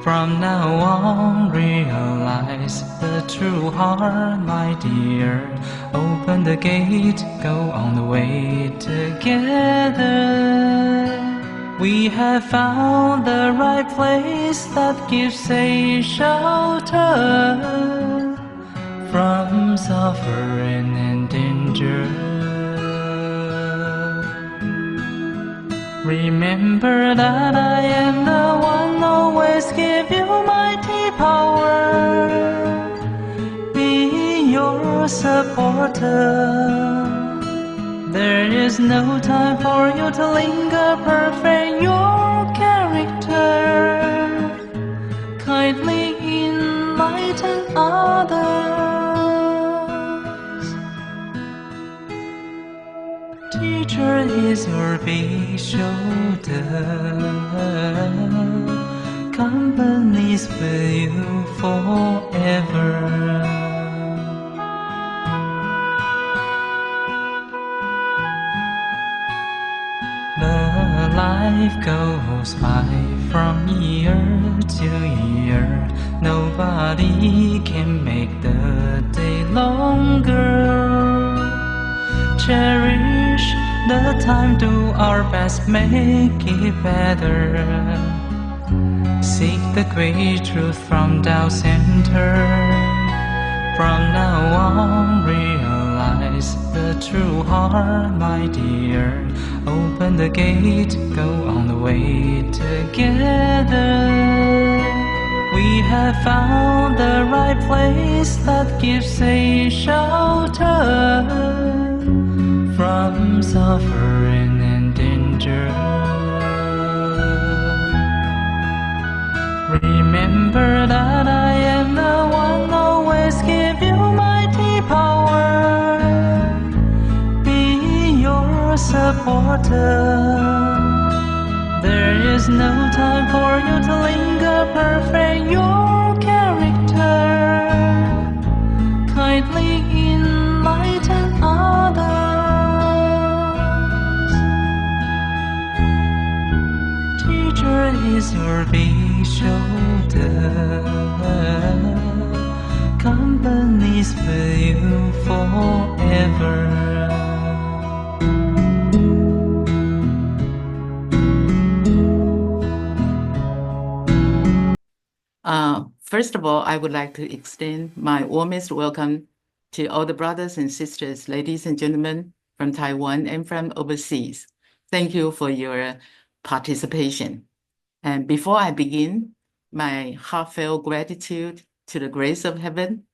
From now on, realize the true heart, my dear. Open the gate, go on the way together. We have found the right place that gives safe shelter from suffering and danger. Remember that I am the one always give you mighty power. Be your supporter. There is no time for you to linger, perfect your character. Kindly enlighten others. Teacher is your big shoulder. Company's with you forever. Life goes by from year to year. Nobody can make the day longer. Cherish the time, do our best, make it better. Seek the great truth from Tao Center. From now on, realize the true heart, my dear. Open the gate, go on the way together. We have found the right place that gives safe shelter from suffering and danger. Remember that I am the one always give you mighty power. Be your supporter. There is no time for you to linger, perfect your character. Kindly enlighten others. Teacher is your big shoulder. Company's with you forever. First of all, I would like to extend my warmest welcome to all the brothers and sisters, ladies and gentlemen from Taiwan and from overseas. Thank you for your participation. And before I begin, my heartfelt gratitude to the grace of heaven,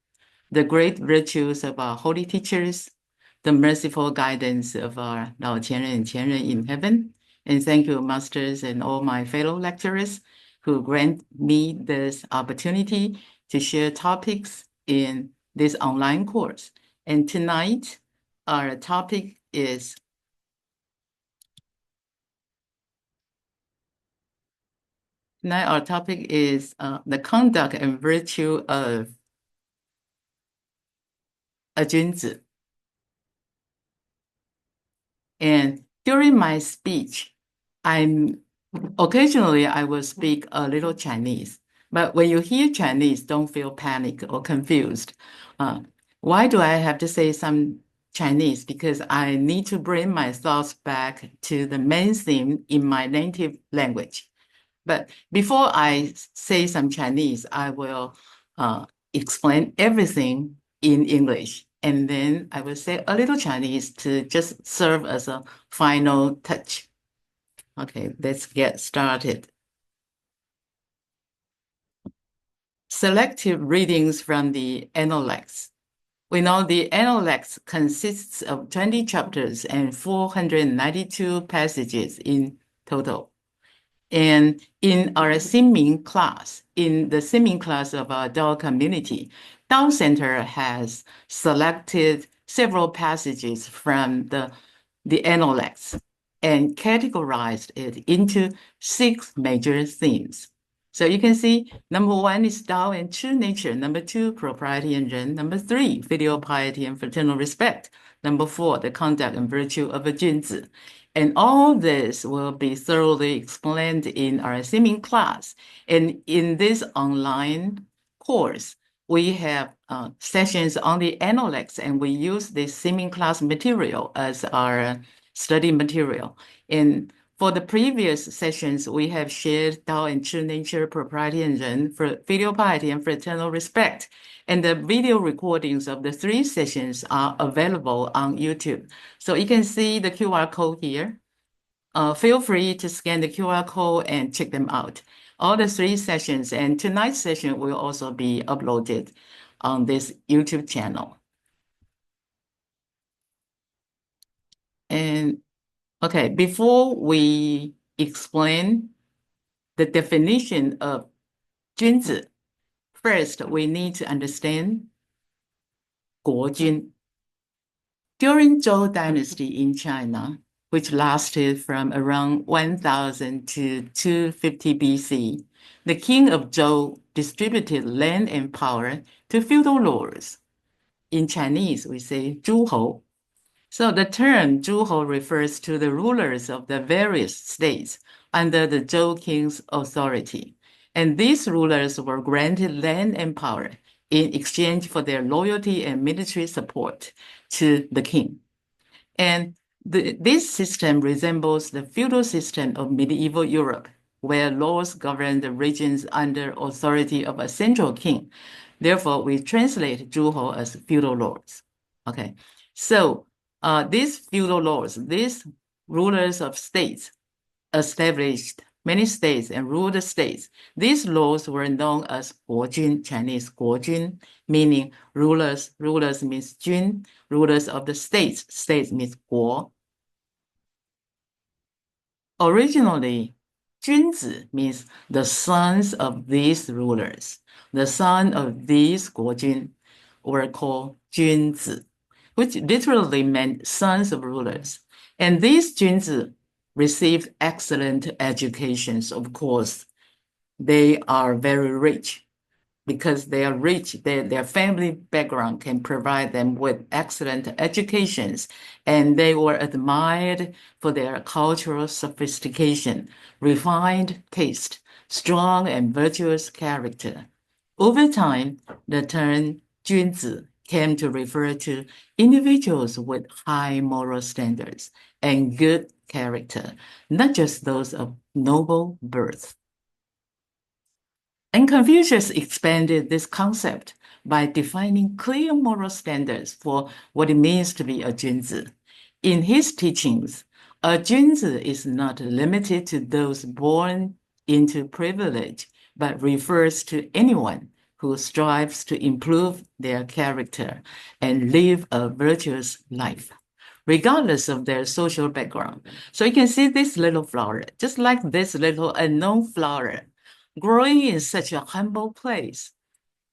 the great virtues of our holy teachers, the merciful guidance of our Lao Qianren and Qianren in heaven, and thank you, masters and all my fellow lecturers who grant me this opportunity to share topics in this online course. And tonight, our topic is the conduct and virtue of a Junzi. And during my speech, occasionally I will speak a little Chinese, but when you hear Chinese, don't feel panicked or confused. Why do I have to say some Chinese? Because I need to bring my thoughts back to the main theme in my native language. But before I say some Chinese, I will explain everything in English. And then I will say a little Chinese to just serve as a final touch. Okay, let's get started. Selective readings from the Analects. We know the Analects consists of 20 chapters and 492 passages in total. And in our Xinming class, in the Xinming class of our Tao community, Tao Center has selected several passages from the Analects and categorized it into 6 major themes. So you can see, number 1 is Tao and true nature. Number 2, propriety and Ren. Number 3, filial piety and fraternal respect. Number 4, the conduct and virtue of a Junzi. And all this will be thoroughly explained in our Simming class. And in this online course, we have sessions on the Analects, and we use the Simming class material as our study material. And for the previous sessions, we have shared Tao and true nature, propriety and Ren, for filial piety and fraternal respect. And the video recordings of the 3 sessions are available on YouTube. So you can see the QR code here. Feel free to scan the QR code and check them out. All the 3 sessions, and tonight's session will also be uploaded on this YouTube channel. And okay, before we explain the definition of Junzi, first we need to understand 国君. During Zhou dynasty in China, which lasted from around 1000 to 250 BC, the king of Zhou distributed land and power to feudal lords. In Chinese, we say 诸侯. So the term 诸侯 refers to the rulers of the various states under the Zhou king's authority. And these rulers were granted land and power in exchange for their loyalty and military support to the king. And this system resembles the feudal system of medieval Europe, where lords govern the regions under authority of a central king. Therefore, we translate 诸侯 as feudal lords. Okay, so these feudal lords, these rulers of states, established many states and ruled the states. These lords were known as 国君, Chinese 国君, meaning rulers. Rulers means 君, rulers of the states. States means 国. Originally, 君子 means the sons of these rulers. The son of these 国君 were called 君子, which literally meant sons of rulers. And these 君子received excellent educations. Of course, they are very rich. Because they are rich, their family background can provide them with excellent educations, and they were admired for their cultural sophistication, refined taste, strong and virtuous character. Over time, the term 君子 came to refer to individuals with high moral standards and good character, not just those of noble birth. And Confucius expanded this concept by defining clear moral standards for what it means to be a Junzi. In his teachings, a Junzi is not limited to those born into privilege, but refers to anyone who strives to improve their character and live a virtuous life, regardless of their social background. So you can see this little flower, just like this little unknown flower, growing in such a humble place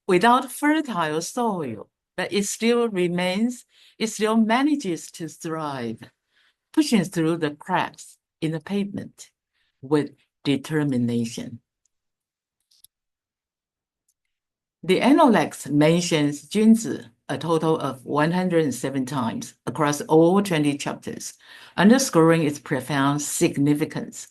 without fertile soil, but it still manages to thrive, pushing through the cracks in the pavement with determination. The Analects mentions Junzi a total of 107 times across all 20 chapters, underscoring its profound significance.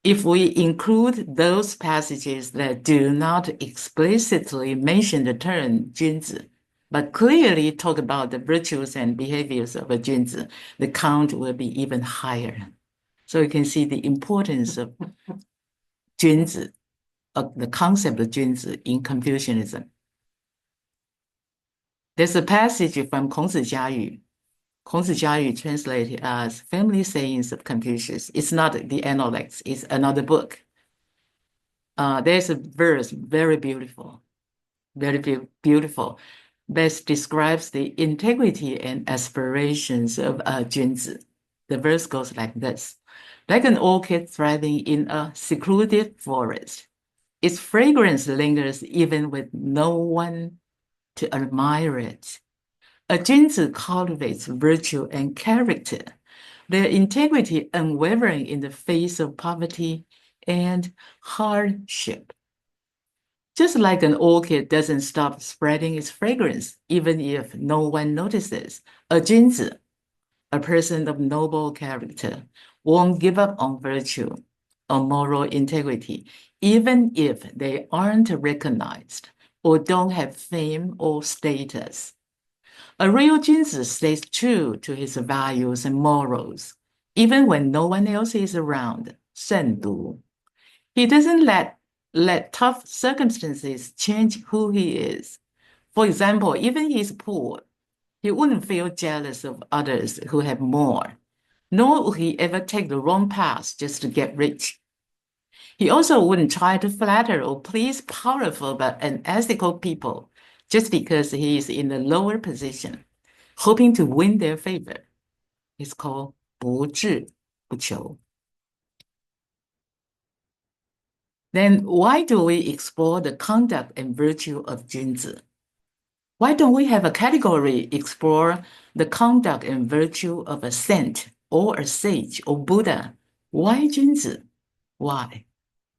If we include those passages that do not explicitly mention the term 君子, but clearly talk about the virtues and behaviors of a 君子, the count will be even higher. So you can see the importance of 君子, of the concept of 君子 in Confucianism. There's a passage from 孔子家语. 孔子家语 translated as Family Sayings of Confucius. It's not the Analects, it's another book. There's a verse, very beautiful, that describes the integrity and aspirations of a Junzi. The verse goes like this: like an orchid thriving in a secluded forest, its fragrance lingers even with no one to admire it. A Junzi cultivates virtue and character, their integrity unwavering in the face of poverty and hardship. Just like an orchid doesn't stop spreading its fragrance, even if no one notices, a Junzi, a person of noble character, won't give up on virtue, on moral integrity, even if they aren't recognized or don't have fame or status. A real Junzi stays true to his values and morals, even when no one else is around. 慎独. He doesn't let tough circumstances change who he is. For example, even he's poor, he wouldn't feel jealous of others who have more, nor would he ever take the wrong path just to get rich. He also wouldn't try to flatter or please powerful but unethical people just because he is in a lower position, hoping to win their favor. It's called 不智不求. Then why do we explore the conduct and virtue of Junzi? Why don't we have a category explore the conduct and virtue of a saint or a sage or Buddha? Why Junzi? Why?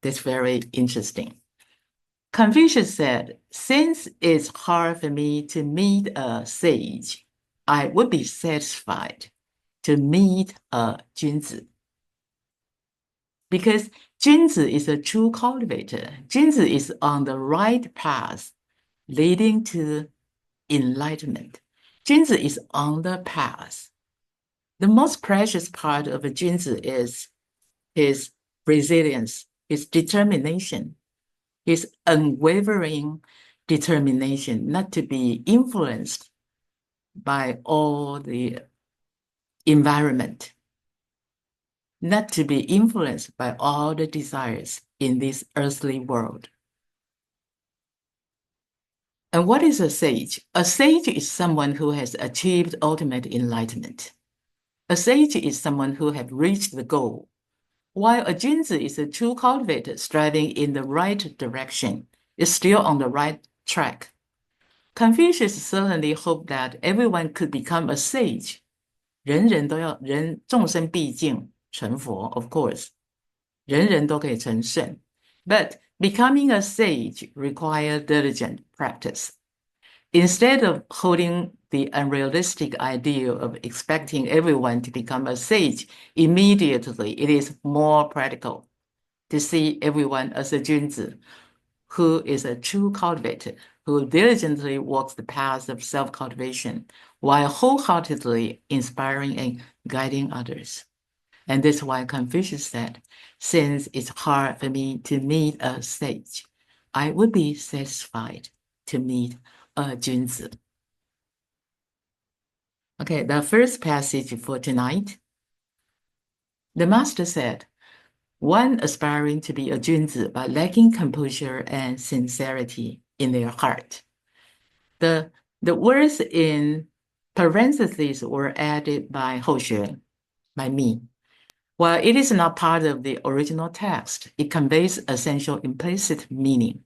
That's very interesting. Confucius said, since it's hard for me to meet a sage, I would be satisfied to meet a Junzi. Because Junzi is a true cultivator. Junzi is on the right path leading to enlightenment. Junzi is on the path. The most precious part of a Junzi is his resilience, his determination, his unwavering determination not to be influenced by all the environment, not to be influenced by all the desires in this earthly world. And what is a sage? A sage is someone who has achieved ultimate enlightenment. A sage is someone who has reached the goal, while a Junzi is a true cultivator striving in the right direction, is still on the right track. Confucius certainly hoped that everyone could become a sage. 人人都要人众生毕竟成佛, of course. 人人都可以成圣. But becoming a sage requires diligent practice. Instead of holding the unrealistic ideal of expecting everyone to become a sage immediately, it is more practical to see everyone as a Junzi, who is a true cultivator, who diligently walks the path of self-cultivation while wholeheartedly inspiring and guiding others. And that's why Confucius said, since it's hard for me to meet a sage, I would be satisfied to meet a Junzi. Okay, the first passage for tonight. The master said, one aspiring to be a Junzi but lacking composure and sincerity in their heart. The words in parentheses were added by Hoxue, by me. While it is not part of the original text, it conveys essential implicit meaning.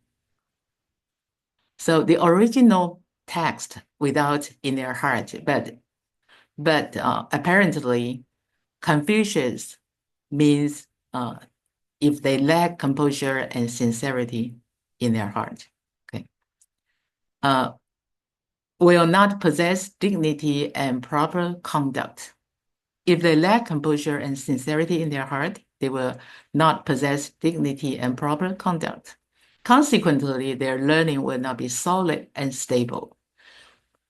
So the original text without in their heart, but apparently Confucius means if they lack composure and sincerity in their heart, okay, will not possess dignity and proper conduct. If they lack composure and sincerity in their heart, they will not possess dignity and proper conduct. Consequently, their learning will not be solid and stable.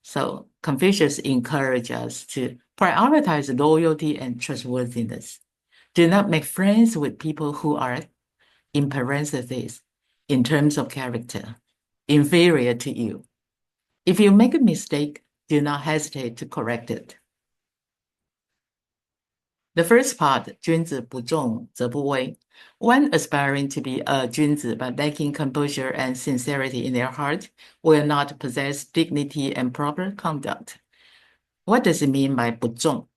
So Confucius encourages us to prioritize loyalty and trustworthiness. Do not make friends with people who are, in parentheses, in terms of character, inferior to you. If you make a mistake, do not hesitate to correct it. The first part, 君子不重则不威. One aspiring to be a Junzi but lacking composure and sincerity in their heart will not possess dignity and proper conduct. What does it mean by 不重?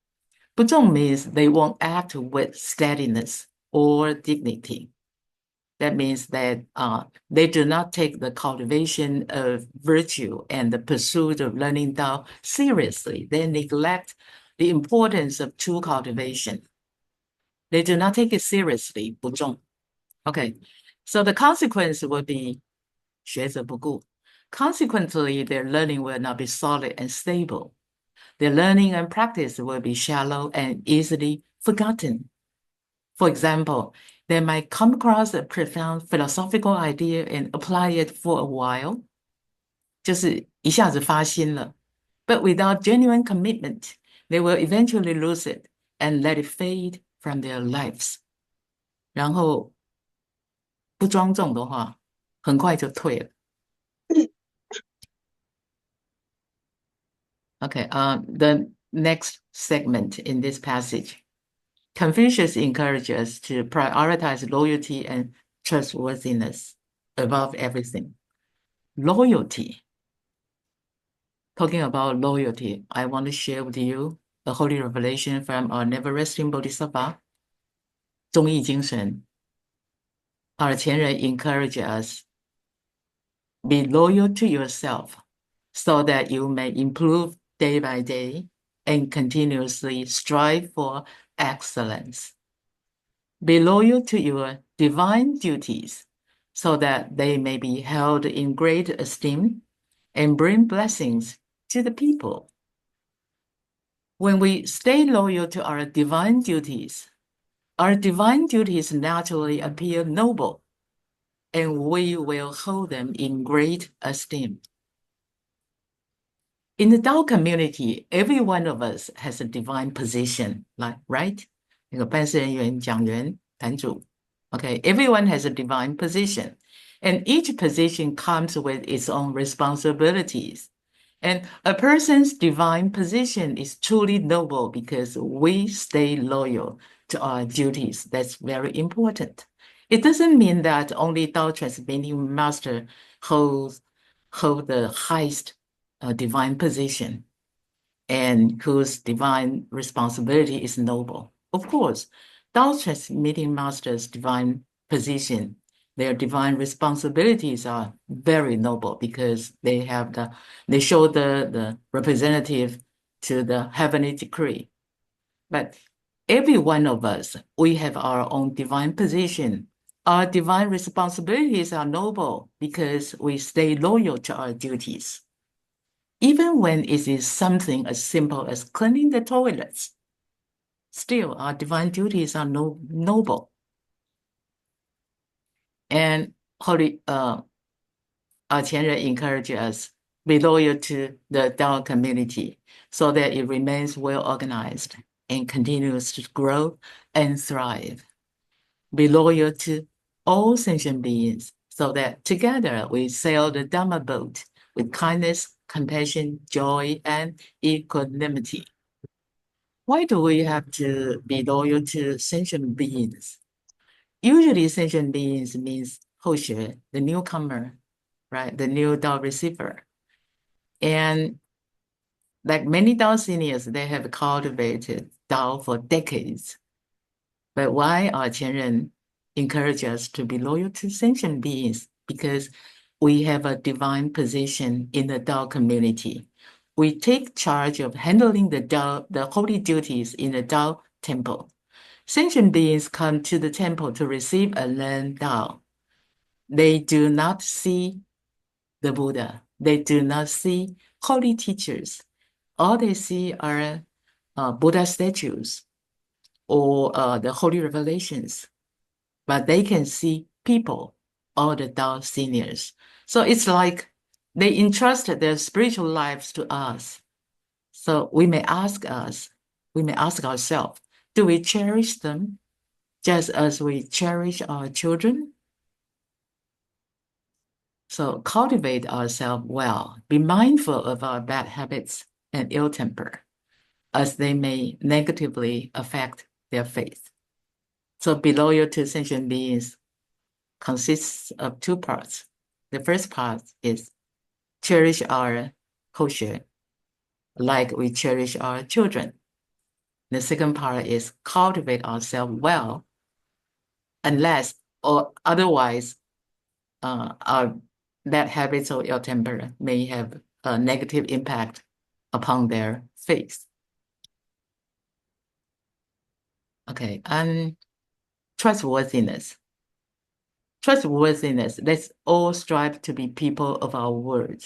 不重 means they won't act with steadiness or dignity. That means that they do not take the cultivation of virtue and the pursuit of learning Tao seriously. They neglect the importance of true cultivation. They do not take it seriously, 不重. Okay, so the consequence will be 学者不顾. Consequently, their learning will not be solid and stable. Their learning and practice will be shallow and easily forgotten. For example, they might come across a profound philosophical idea and apply it for a while, 就是一下子发心了。But without genuine commitment, they will eventually lose it and let it fade from their lives. 然后不庄重的话，很快就退了。Okay, the next segment in this passage, Confucius encourages us to prioritize loyalty and trustworthiness above everything. Loyalty. Talking about loyalty, I want to share with you a holy revelation from our never-resting Bodhisattva, 忠义精神. Our 前人 encourage us, be loyal to yourself so that you may improve day by day and continuously strive for excellence. Be loyal to your divine duties so that they may be held in great esteem and bring blessings to the people. When we stay loyal to our divine duties naturally appear noble, and we will hold them in great esteem. In the Tao community, every one of us has a divine position, like, right? 那个办事人员、讲员、坛主. Okay, everyone has a divine position, and each position comes with its own responsibilities. And a person's divine position is truly noble because we stay loyal to our duties. That's very important. It doesn't mean that only Tao Transcending Master hold the highest divine position and whose divine responsibility is noble. Of course, Tao Transcending Master's divine position, their divine responsibilities are very noble because they show the representative to the heavenly decree. But every one of us, we have our own divine position. Our divine responsibilities are noble because we stay loyal to our duties. Even when it is something as simple as cleaning the toilets, still our divine duties are noble. And our 前人 encourage us, be loyal to the Tao community so that it remains well organized and continues to grow and thrive. Be loyal to all sentient beings so that together we sail the Dhamma boat with kindness, compassion, joy, and equanimity. Why do we have to be loyal to sentient beings? Usually sentient beings means 后学, the newcomer, right? The new Tao receiver. And like many Tao seniors, they have cultivated Tao for decades. But why our 前人 encourage us to be loyal to sentient beings? Because we have a divine position in the Tao community. We take charge of handling the holy duties in the Tao temple. Sentient beings come to the temple to receive and learn Tao. They do not see the Buddha. They do not see holy teachers. All they see are Buddha statues or the holy revelations. But they can see people, all the Tao seniors. So it's like they entrusted their spiritual lives to us. So we may ask ourselves, do we cherish them just as we cherish our children? So cultivate ourselves well, be mindful of our bad habits and ill temper, as they may negatively affect their faith. So be loyal to sentient beings consists of two parts. The first part is cherish our 后学, like we cherish our children. The second part is cultivate ourselves well, unless or otherwise our bad habits or ill temper may have a negative impact upon their faith. Okay, and trustworthiness. Trustworthiness, let's all strive to be people of our word.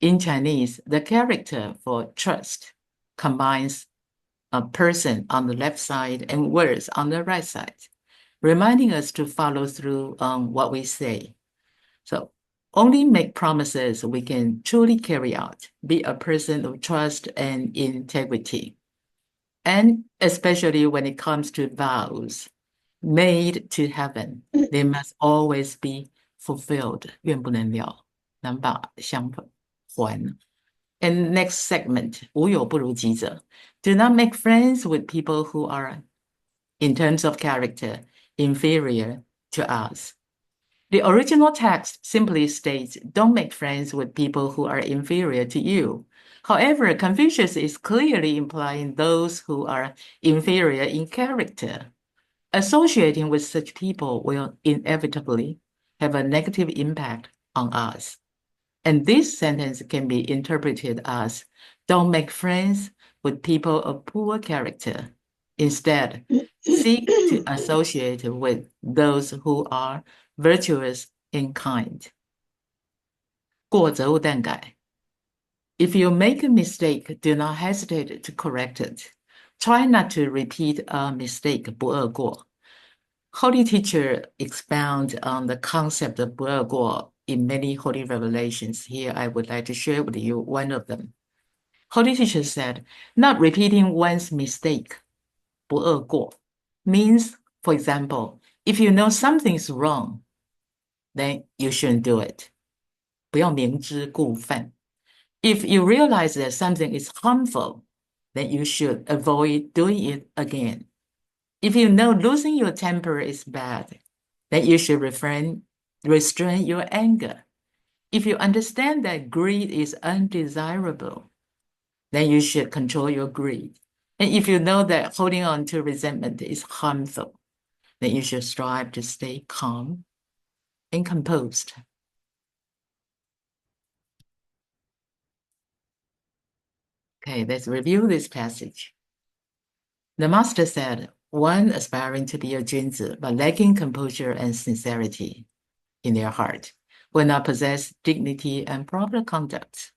In Chinese, the character for trust combines a person on the left side and words on the right side, reminding us to follow through on what we say. So only make promises we can truly carry out. Be a person of trust and integrity. And especially when it comes to vows made to heaven, they must always be fulfilled. 愿不能了，难把相还。And next segment, 无有不如己者. Do not make friends with people who are, in terms of character, inferior to us. The original text simply states, don't make friends with people who are inferior to you. However, Confucius is clearly implying those who are inferior in character. Associating with such people will inevitably have a negative impact on us. And this sentence can be interpreted as, don't make friends with people of poor character. Instead, seek to associate with those who are virtuous and kind. 过则勿惮改. If you make a mistake, do not hesitate to correct it. Try not to repeat a mistake, 不贰过. Holy Teacher expound on the concept of 不贰过 in many holy revelations. Here I would like to share with you one of them. Holy Teacher said, not repeating one's mistake, 不贰过, means, for example, if you know something's wrong, then you shouldn't do it. 不要明知故犯. If you realize that something is harmful, then you should avoid doing it again. If you know losing your temper is bad, then you should restrain your anger. If you understand that greed is undesirable, then you should control your greed. And if you know that holding on to resentment is harmful, then you should strive to stay calm and composed. Okay, let's review this passage. The master said, one aspiring to be a Junzi, but lacking composure and sincerity in their heart, will not possess dignity and proper conduct.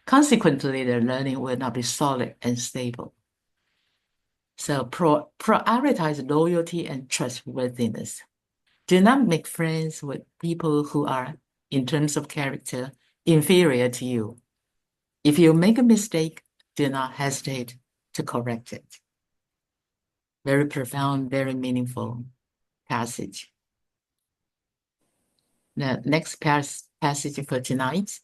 Consequently, their learning will not be solid and stable. So prioritize loyalty and trustworthiness. Do not make friends with people who are, in terms of character, inferior to you. If you make a mistake, do not hesitate to correct it. Very profound, very meaningful passage. The next passage for tonight.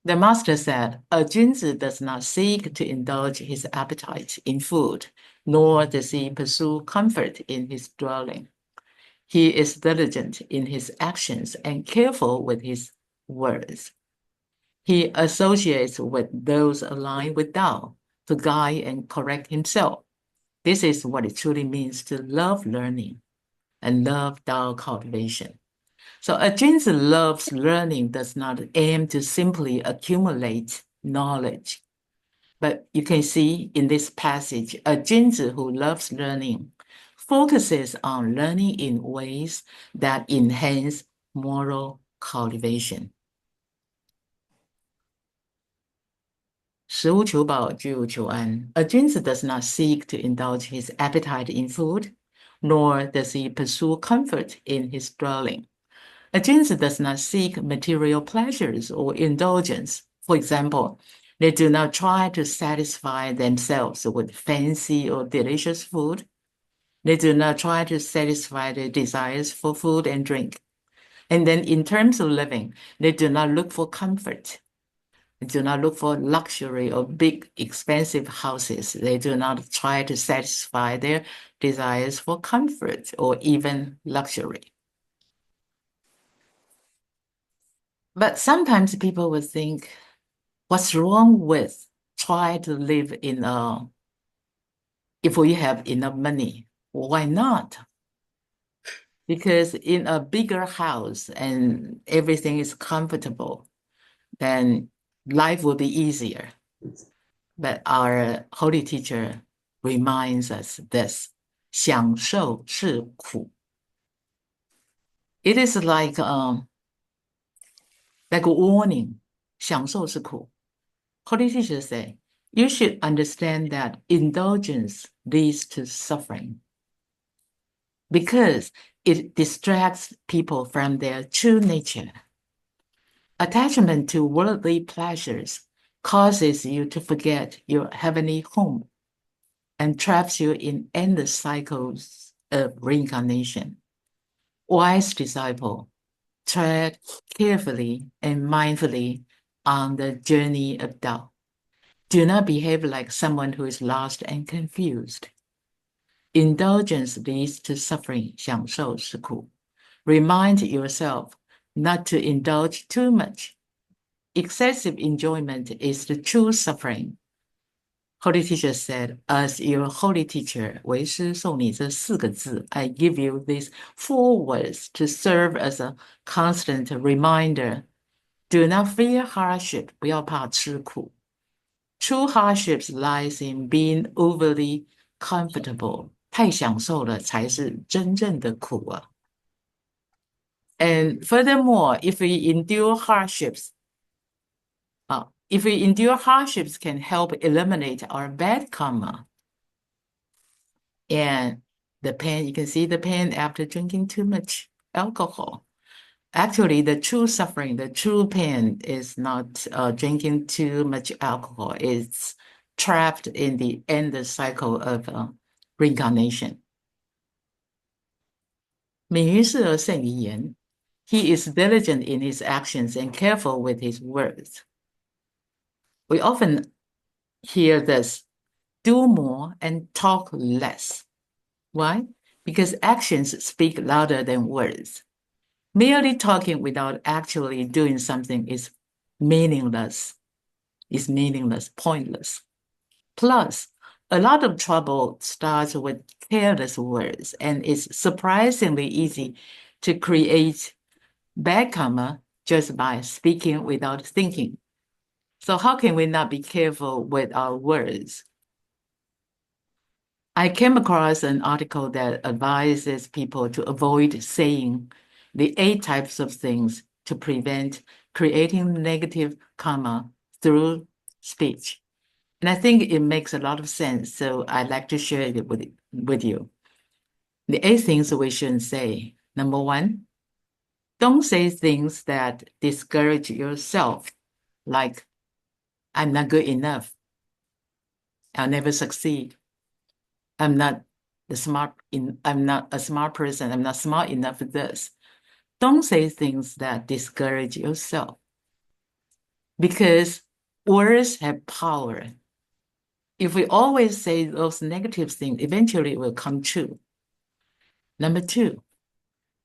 The master said, a Junzi does not seek to indulge his appetite in food, nor does he pursue comfort in his dwelling. He is diligent in his actions and careful with his words. He associates with those aligned with Tao to guide and correct himself. This is what it truly means to love learning and love Tao cultivation. So a Junzi loves learning does not aim to simply accumulate knowledge. But you can see in this passage, a Junzi who loves learning focuses on learning in ways that enhance moral cultivation. 食无求饱，居无求安. A Junzi does not seek to indulge his appetite in food, nor does he pursue comfort in his dwelling. A Junzi does not seek material pleasures or indulgence. For example, they do not try to satisfy themselves with fancy or delicious food. They do not try to satisfy their desires for food and drink. And then in terms of living, they do not look for comfort. They do not look for luxury or big, expensive houses. They do not try to satisfy their desires for comfort or even luxury. But sometimes people will think, what's wrong with try to live in if we have enough money? Why not? Because in a bigger house and everything is comfortable, then life will be easier. But our Holy Teacher reminds us this, 享受是苦. It is like a warning, 享受是苦. Holy Teacher say, You should understand that indulgence leads to suffering because it distracts people from their true nature. Attachment to worldly pleasures causes you to forget your heavenly home and traps you in endless cycles of reincarnation. Wise disciple, tread carefully and mindfully on the journey of Tao. Do not behave like someone who is lost and confused. Indulgence leads to suffering, 享受是苦. Remind yourself not to indulge too much. Excessive enjoyment is the true suffering. Holy Teacher said, as your holy teacher, 为师授你这4个字, I give you these 4 words to serve as a constant reminder. Do not fear hardship, 不要怕吃苦. True hardships lies in being overly comfortable. 太享受了才是真正的苦啊. And furthermore, if we endure hardships can help eliminate our bad karma. And the pain, you can see the pain after drinking too much alcohol. Actually, the true suffering, the true pain is not drinking too much alcohol. It's trapped in the endless cycle of reincarnation. 敏于事而慎于言. He is diligent in his actions and careful with his words. We often hear this, do more and talk less. Why? Because actions speak louder than words. Merely talking without actually doing something is meaningless, pointless. Plus, a lot of trouble starts with careless words, and it's surprisingly easy to create bad karma just by speaking without thinking. So how can we not be careful with our words? I came across an article that advises people to avoid saying the 8 types of things to prevent creating negative karma through speech. And I think it makes a lot of sense, so I'd like to share it with you. The 8 things we shouldn't say. Number 1, don't say things that discourage yourself, like, I'm not good enough. I'll never succeed. I'm not a smart person. I'm not smart enough for this. Don't say things that discourage yourself, because words have power. If we always say those negative things, eventually it will come true. Number 2,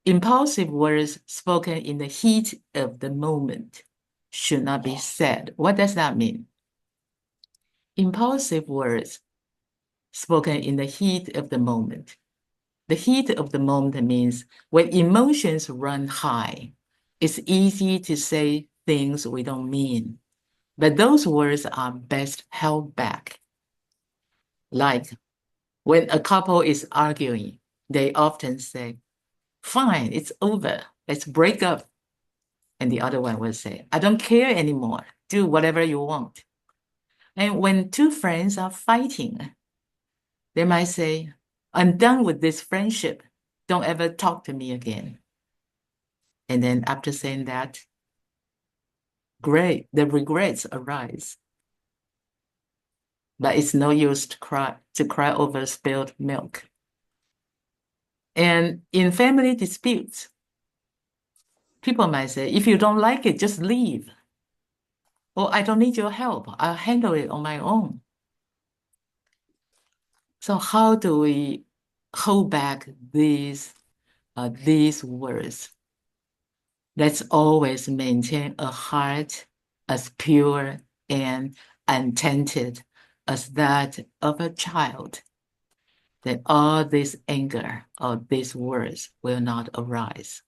impulsive words spoken in the heat of the moment should not be said. What does that mean? Impulsive words spoken in the heat of the moment. The heat of the moment means when emotions run high, it's easy to say things we don't mean, but those words are best held back. Like when a couple is arguing, they often say, fine, it's over, let's break up. And the other one will say, I don't care anymore, do whatever you want. And when 2 friends are fighting, they might say, I'm done with this friendship. Don't ever talk to me again. And then after saying that, great, the regrets arise. But it's no use to cry over spilled milk. And in family disputes, people might say, if you don't like it, just leave. Or I don't need your help. I'll handle it on my own. So how do we hold back these words? Let's always maintain a heart as pure and untainted as that of a child. Then all this anger or these words will not arise.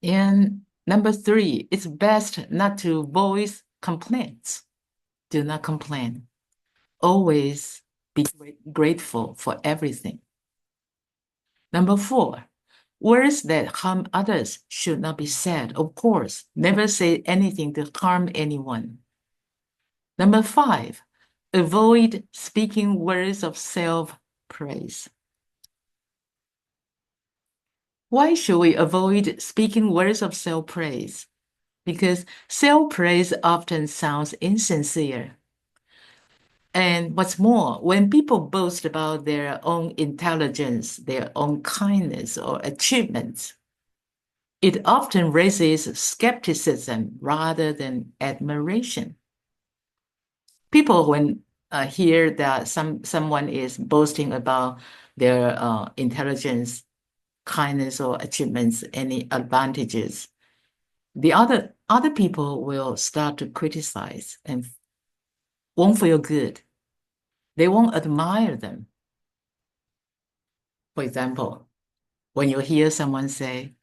And number 3, it's best not to voice complaints. Do not complain. Always be grateful for everything. Number 4, words that harm others should not be said. Of course, never say anything to harm anyone. Number 5, avoid speaking words of self-praise. Why should we avoid speaking words of self-praise? Because self-praise often sounds insincere. And what's more, when people boast about their own intelligence, their own kindness or achievements, it often raises skepticism rather than admiration. People, when hear that someone is boasting about their intelligence, kindness, or achievements, any advantages, the other people will start to criticize and won't feel good. They won't admire them. For example, when you hear someone say,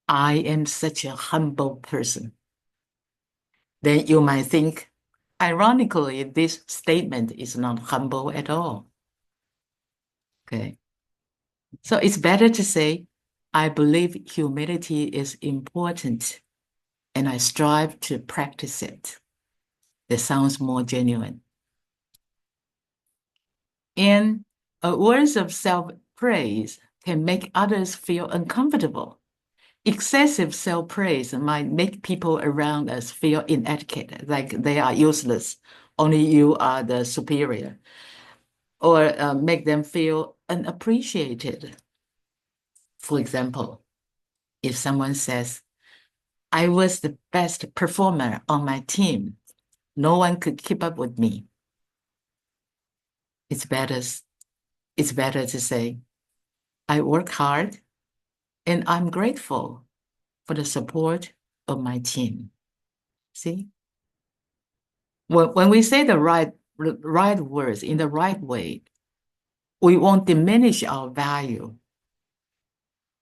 "I am such a humble person," then you might think, ironically, this statement is not humble at all. Okay. So it's better to say, "I believe humility is important and I strive to practice it." That sounds more genuine. And words of self-praise can make others feel uncomfortable. Excessive self-praise might make people around us feel inadequate, like they are useless, only you are the superior, or make them feel unappreciated. For example, if someone says, "I was the best performer on my team, no one could keep up with me," it's better to say, "I work hard and I'm grateful for the support of my team." See? When we say the right words in the right way, we won't diminish our value.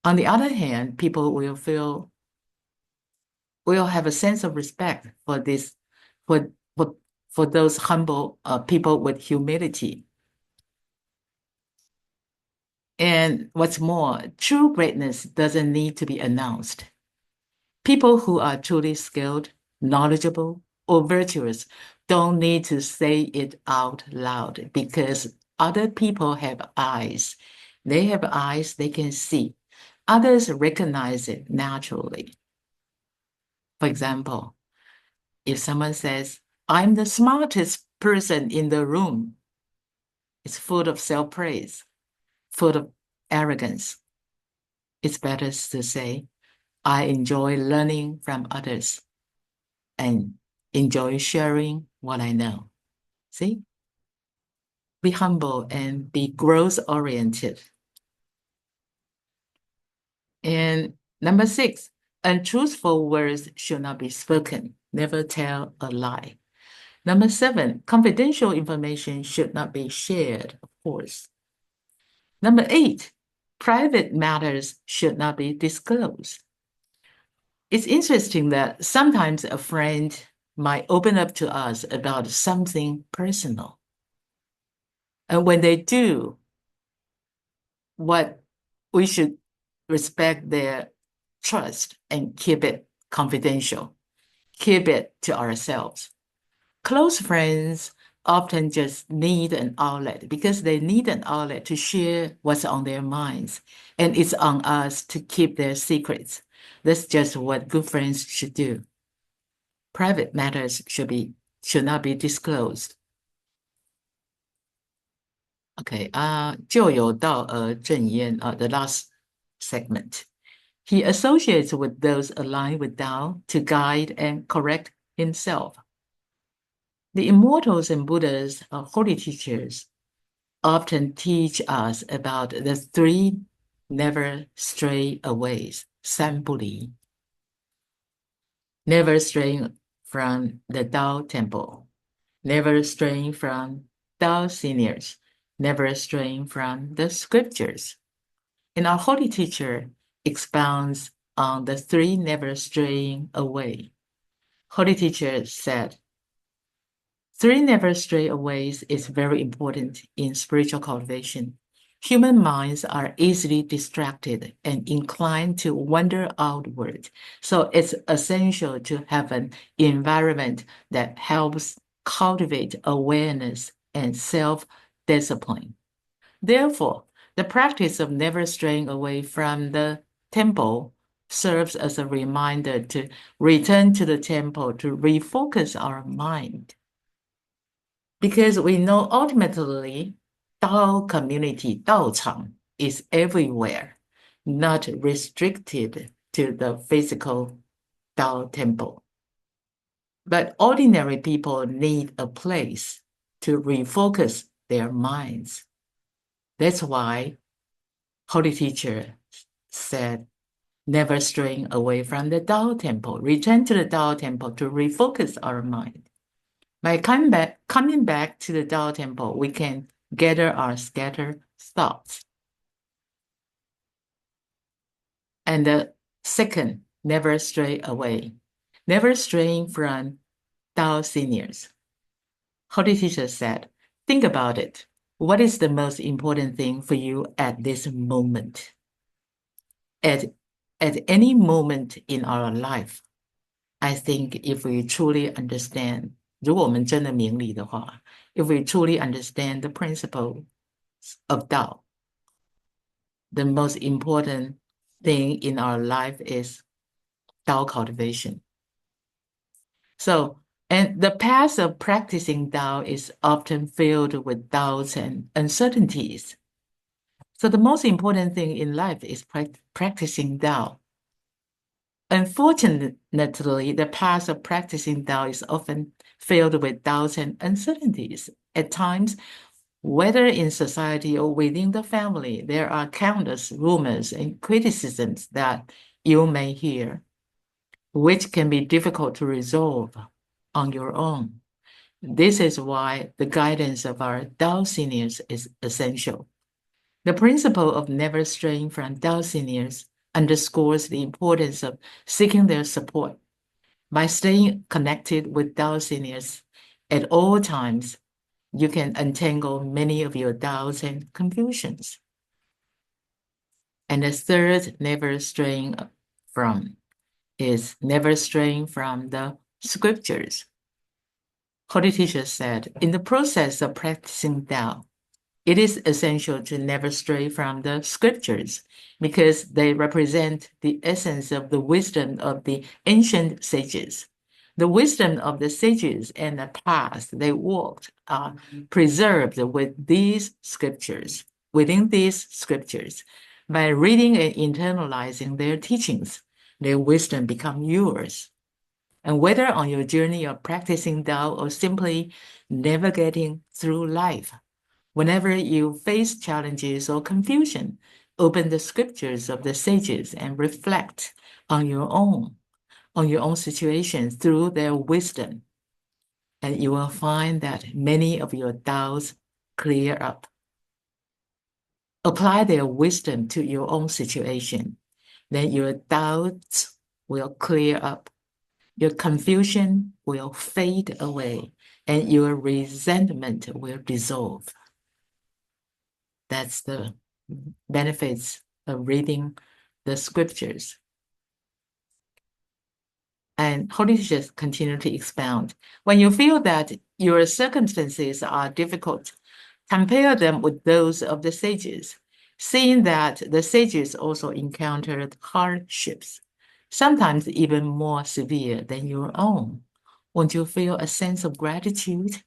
On the other hand, people will have a sense of respect for those humble people with humility. And what's more, true greatness doesn't need to be announced. People who are truly skilled, knowledgeable, or virtuous don't need to say it out loud because other people have eyes. They have eyes they can see. Others recognize it naturally. For example, if someone says, "I'm the smartest person in the room," it's full of self-praise, full of arrogance. It's better to say, "I enjoy learning from others and enjoy sharing what I know." See? Be humble and be growth-oriented. And number 6, untruthful words should not be spoken. Never tell a lie. Number 7, confidential information should not be shared, of course. Number 8, private matters should not be disclosed. It's interesting that sometimes a friend might open up to us about something personal. And when they do, we should respect their trust and keep it confidential, keep it to ourselves. Close friends often just need an outlet because they need an outlet to share what's on their minds. And it's on us to keep their secrets. That's just what good friends should do. Private matters should not be disclosed. Okay, 就有道而正焉, the last segment. He associates with those aligned with Tao to guide and correct himself. The immortals and Buddhas, holy teachers, often teach us about the 3 never stray aways, Sanbuli. Never straying from the Tao temple, never straying from Tao seniors, never straying from the scriptures. And our holy teacher expounds on the 3 never straying away. Holy teacher said, 3 never stray aways is very important in spiritual cultivation. Human minds are easily distracted and inclined to wander outward. So it's essential to have an environment that helps cultivate awareness and self-discipline. Therefore, the practice of never straying away from the temple serves as a reminder to return to the temple to refocus our mind. Because we know ultimately Tao community, Tao Chang, is everywhere, not restricted to the physical Tao temple. But ordinary people need a place to refocus their minds. That's why Holy Teacher said, never straying away from the Tao temple, return to the Tao temple to refocus our mind. By coming back to the Tao temple, we can gather our scattered thoughts. And the second, never stray away, never straying from Tao seniors. Holy Teacher said, think about it. What is the most important thing for you at this moment? At any moment in our life, I think if we truly understand, 如果我们真的明理的话, if we truly understand the principles of Tao, the most important thing in our life is Tao cultivation. So, and the path of practicing Tao is often filled with doubts and uncertainties. So the most important thing in life is practicing Tao. Unfortunately, the path of practicing Tao is often filled with doubts and uncertainties. At times, whether in society or within the family, there are countless rumors and criticisms that you may hear, which can be difficult to resolve on your own. This is why the guidance of our Tao seniors is essential. The principle of never straying from Tao seniors underscores the importance of seeking their support. By staying connected with Tao seniors at all times, you can untangle many of your doubts and confusions. And the third, never straying from, is never straying from the scriptures. Holy Teacher said, in the process of practicing Tao, it is essential to never stray from the scriptures because they represent the essence of the wisdom of the ancient sages. The wisdom of the sages and the path they walked are preserved within these scriptures. By reading and internalizing their teachings, their wisdom becomes yours. And whether on your journey of practicing Tao or simply navigating through life, whenever you face challenges or confusion, open the scriptures of the sages and reflect on your own situation through their wisdom. And you will find that many of your doubts clear up. Apply their wisdom to your own situation. Then your doubts will clear up. Your confusion will fade away and your resentment will dissolve. That's the benefits of reading the scriptures. And Holy Teachers continue to expound. When you feel that your circumstances are difficult, compare them with those of the sages, seeing that the sages also encountered hardships, sometimes even more severe than your own. Won't you feel a sense of gratitude?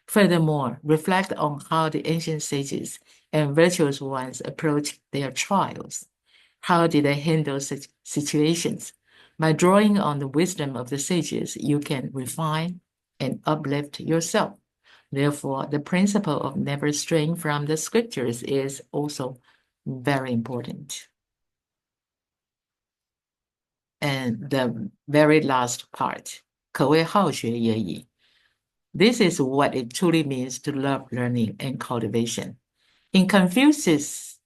Furthermore, reflect on how the ancient sages and virtuous ones approached their trials. How did they handle such situations? By drawing on the wisdom of the sages, you can refine and uplift yourself. Therefore, the principle of never straying from the scriptures is also very important. And the very last part, 可谓好学也已. This is what it truly means to love learning and cultivation. In Confucius'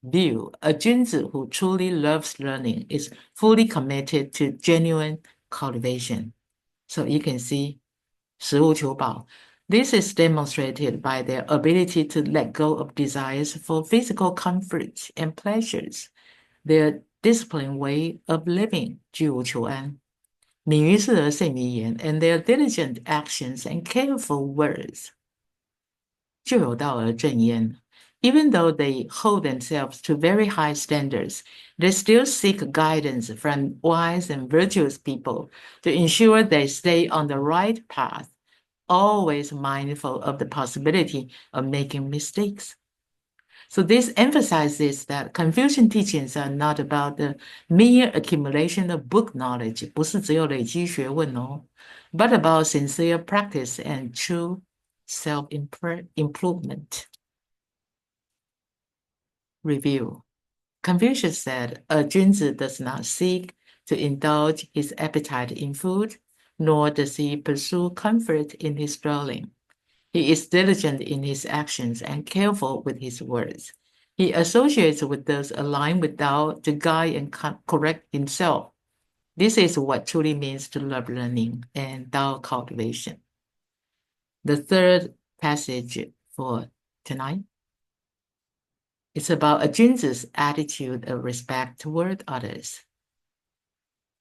view, a Junzi who truly loves learning is fully committed to genuine cultivation. So you can see 食物求饱. This is demonstrated by their ability to let go of desires for physical comfort and pleasures, their disciplined way of living, 居无求安.敏于事而慎于言 ，and their diligent actions and careful words 就有道而正焉。Even though they hold themselves to very high standards, they still seek guidance from wise and virtuous people to ensure they stay on the right path, always mindful of the possibility of making mistakes. So this emphasizes that Confucian teachings are not about the mere accumulation of book knowledge, 不是只有累积学问哦, but about sincere practice and true self-improvement. Review. Confucius said, a Junzi does not seek to indulge his appetite in food, nor does he pursue comfort in his dwelling. He is diligent in his actions and careful with his words. He associates with those aligned with Tao to guide and correct himself. This is what truly means to love learning and Tao cultivation. The third passage for tonight is about a Junzi's attitude of respect toward others.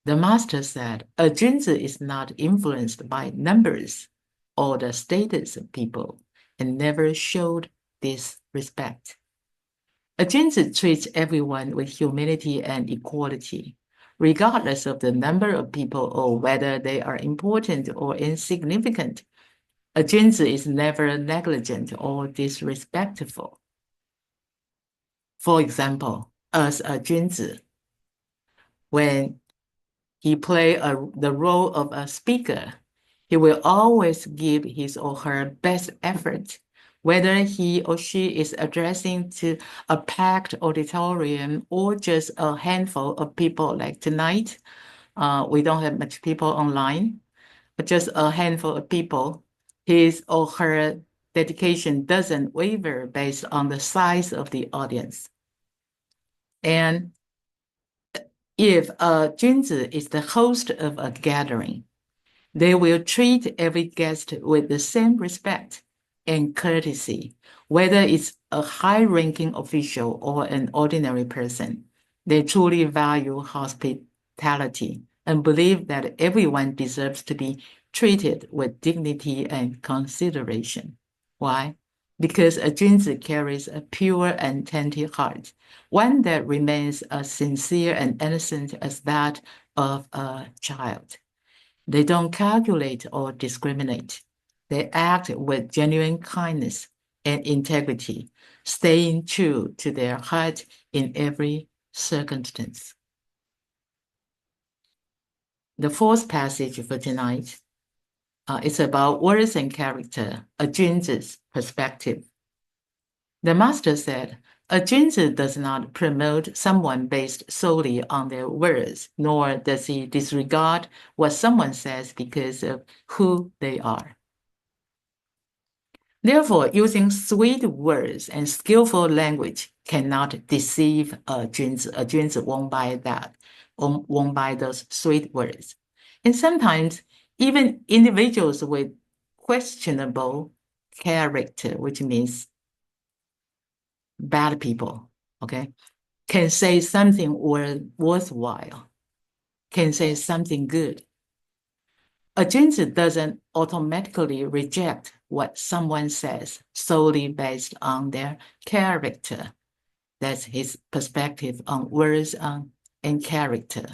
The master said, a Junzi is not influenced by numbers or the status of people and never showed this respect. A Junzi treats everyone with humility and equality, regardless of the number of people or whether they are important or insignificant. A Junzi is never negligent or disrespectful. For example, as a Junzi, when he plays the role of a speaker, he will always give his or her best effort, whether he or she is addressing to a packed auditorium or just a handful of people like tonight. We don't have much people online, but just a handful of people. His or her dedication doesn't waver based on the size of the audience. And if a Junzi is the host of a gathering, they will treat every guest with the same respect and courtesy, whether it's a high-ranking official or an ordinary person. They truly value hospitality and believe that everyone deserves to be treated with dignity and consideration. Why? Because a Junzi carries a pure and tender heart, one that remains as sincere and innocent as that of a child. They don't calculate or discriminate. They act with genuine kindness and integrity, staying true to their heart in every circumstance. The fourth passage for tonight is about words and character, a Junzi's perspective. The master said, a Junzi does not promote someone based solely on their words, nor does he disregard what someone says because of who they are. Therefore, using sweet words and skillful language cannot deceive a Junzi. A Junzi won't buy that, won't buy those sweet words. And sometimes even individuals with questionable character, which means bad people, okay, can say something worthwhile, can say something good. A Junzi doesn't automatically reject what someone says solely based on their character. That's his perspective on words and character.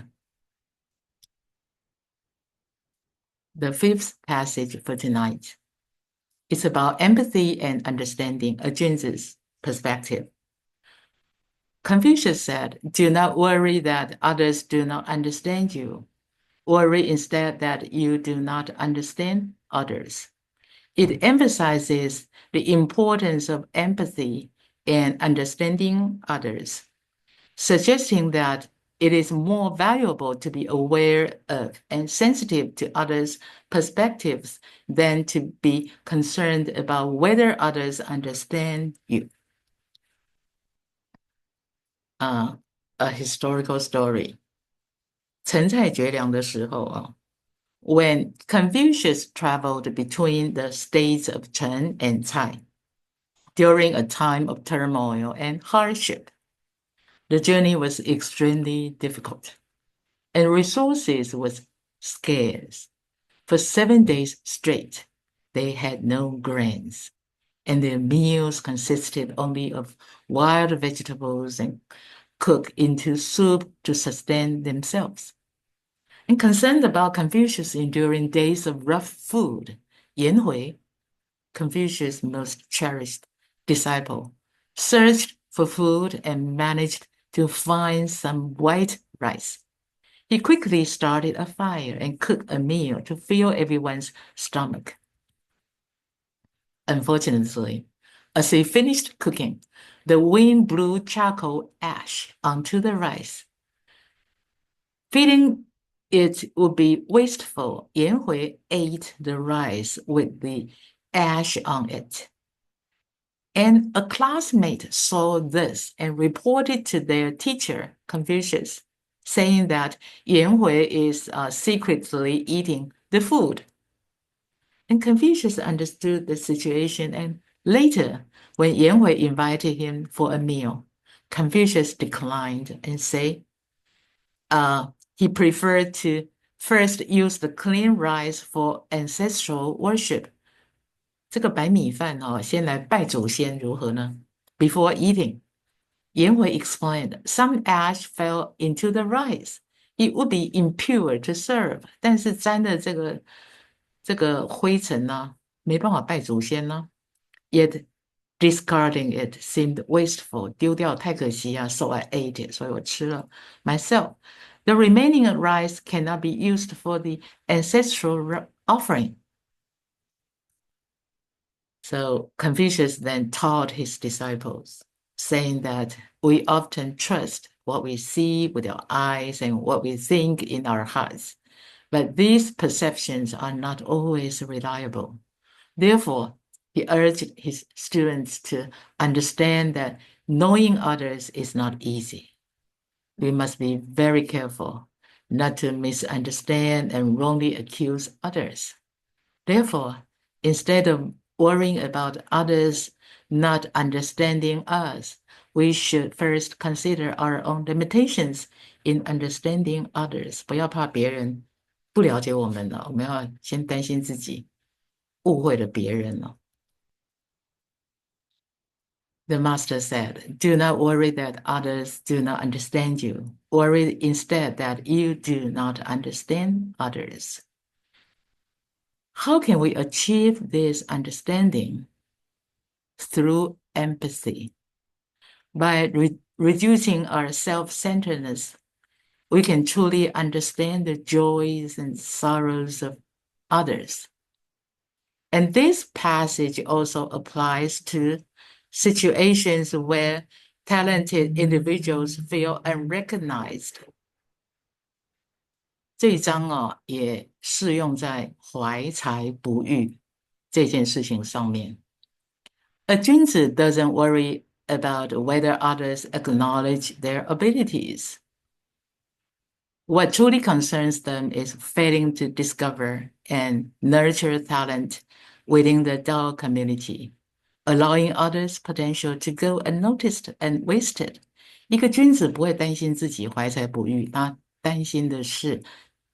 The fifth passage for tonight is about empathy and understanding, a Junzi's perspective. Confucius said, do not worry that others do not understand you. Worry instead that you do not understand others. It emphasizes the importance of empathy and understanding others, suggesting that it is more valuable to be aware of and sensitive to others' perspectives than to be concerned about whether others understand you. A historical story. 陈蔡绝粮的时候when Confucius traveled between the states of Chen and Cai during a time of turmoil and hardship, the journey was extremely difficult, and resources was scarce. For 7 days straight, they had no grains, and their meals consisted only of wild vegetables and cooked into soup to sustain themselves. And concerned about Confucius' enduring days of rough food, Yan Hui, Confucius' most cherished disciple, searched for food and managed to find some white rice. He quickly started a fire and cooked a meal to fill everyone's stomach. Unfortunately, as he finished cooking, the wind blew charcoal ash onto the rice. Feeling it would be wasteful, Yan Hui ate the rice with the ash on it. And a classmate saw this and reported to their teacher, Confucius, saying that Yan Hui is secretly eating the food. And Confucius understood the situation, and later, when Yan Hui invited him for a meal, Confucius declined and said he preferred to first use the clean rice for ancestral worship. 这个白米饭先来拜祖先如何呢？ Before eating, Yan Hui explained, some ash fell into the rice. It would be impure to serve. 但是沾的这个灰尘呢，没办法拜祖先呢。Yet discarding it seemed wasteful. 丢掉太可惜啊 so I ate it. 所以我吃了 myself. The remaining rice cannot be used for the ancestral offering. So Confucius then taught his disciples, saying that we often trust what we see with our eyes and what we think in our hearts, but these perceptions are not always reliable. Therefore, he urged his students to understand that knowing others is not easy. We must be very careful not to misunderstand and wrongly accuse others. Therefore, instead of worrying about others not understanding us, we should first consider our own limitations in understanding others. 不要怕别人不了解我们了，我们要先担心自己误会了别人了。The master said, do not worry that others do not understand you. Worry instead that you do not understand others. How can we achieve this understanding? Through empathy. By reducing our self-centeredness, we can truly understand the joys and sorrows of others. And this passage also applies to situations where talented individuals feel unrecognized. 这一章也适用在怀才不遇这件事情上面。A Junzi doesn't worry about whether others acknowledge their abilities. What truly concerns them is failing to discover and nurture talent within the Tao community, allowing others' potential to go unnoticed and wasted. 一个君子不会担心自己怀才不遇，他担心的是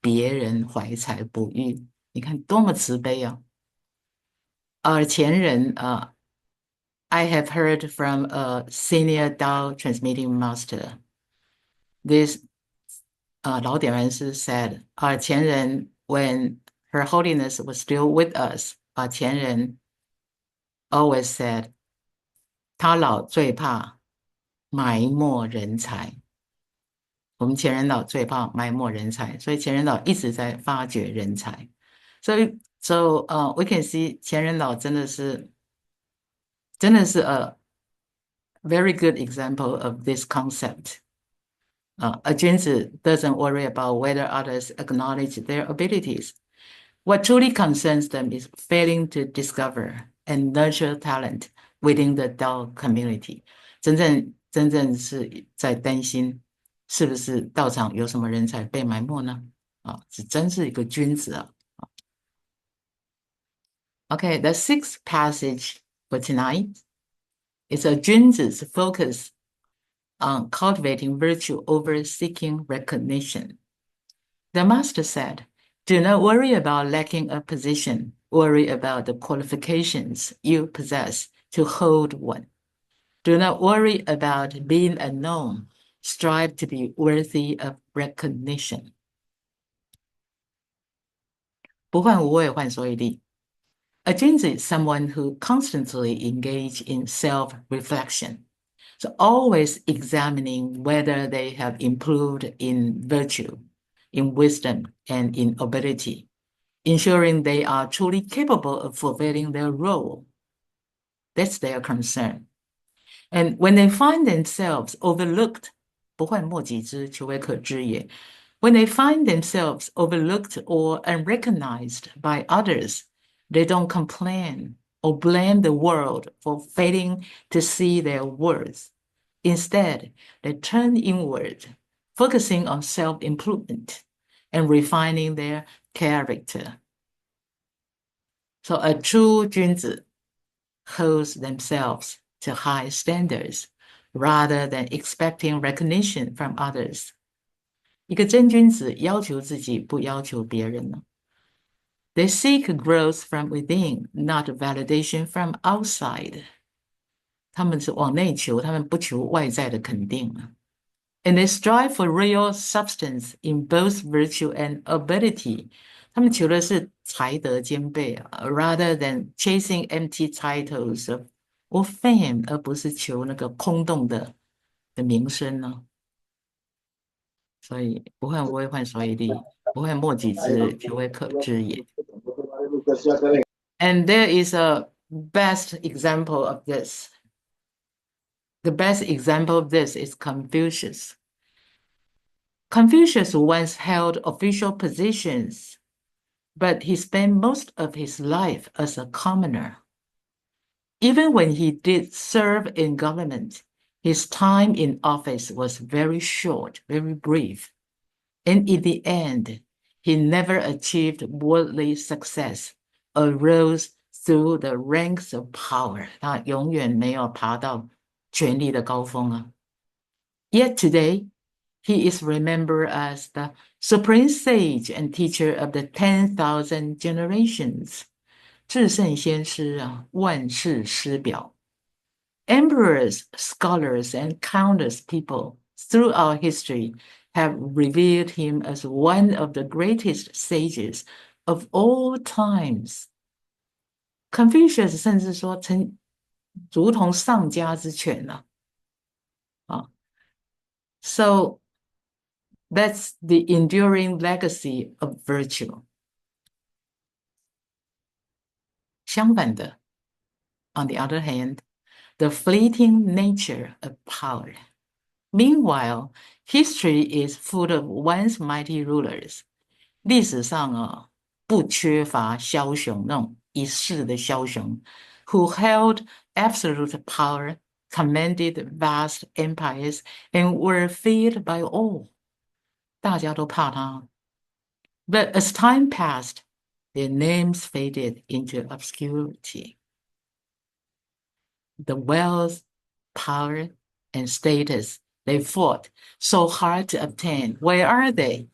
别人怀才不遇。你看多么慈悲啊！而前人I have heard from a senior Tao transmitting master. This 老点人师 said, our 前人 when Her Holiness was still with us, our 前人 always said, 他老最怕埋没人才。我们前人老最怕埋没人才，所以前人老一直在发掘人才。So we can see 前人老真的是a very good example of this concept. A Junzi doesn't worry about whether others acknowledge their abilities. What truly concerns them is failing to discover and nurture talent within the Tao community. 真正是在担心是不是道场有什么人才被埋没呢？是真是一个君子啊。Okay, the sixth passage for tonight is a Junzi's focus on cultivating virtue over seeking recognition. The master said, Do not worry about lacking a position. Worry about the qualifications you possess to hold one. Do not worry about being unknown. Strive to be worthy of recognition. 不患无畏，患所以立。A Junzi is someone who constantly engages in self-reflection, so always examining whether they have improved in virtue, in wisdom, and in ability, ensuring they are truly capable of fulfilling their role. That's their concern. And when they find themselves overlooked, 不患莫己知，求为可知也. When they find themselves overlooked or unrecognized by others, they don't complain or blame the world for failing to see their worth. Instead, they turn inward, focusing on self-improvement and refining their character. So a true Junzi holds themselves to high standards rather than expecting recognition from others. 一个真君子要求自己，不要求别人呢。They seek growth from within, not validation from outside. 他们是往内求，他们不求外在的肯定啊。And they strive for real substance in both virtue and ability. 他们求的是才德兼备啊 rather than chasing empty titles or fame, 而不是求那个空洞的名声呢。所以不患无畏，患所以立；不患莫己知，求为可知也。And there is a best example of this. The best example of this is Confucius. Confucius once held official positions, but he spent most of his life as a commoner. Even when he did serve in government, his time in office was very short, very brief. And in the end, he never achieved worldly success or rose through the ranks of power. 他永远没有爬到权力的高峰啊。Yet today, he is remembered as the supreme sage and teacher of the 10,000 generations. 至圣先师啊，万世师表。Emperors, scholars, and countless people throughout history have revered him as one of the greatest sages of all times. Confucius 甚至说曾如同上家之犬啊。So that's the enduring legacy of virtue. 相反的 on the other hand, the fleeting nature of power. Meanwhile, history is full of once mighty rulers. 历史上啊，不缺乏枭雄，那种一世的枭雄 who held absolute power, commanded vast empires, and were feared by all. 大家都怕他。But as time passed, their names faded into obscurity. The wealth, power, and status they fought so hard to obtain, where are they?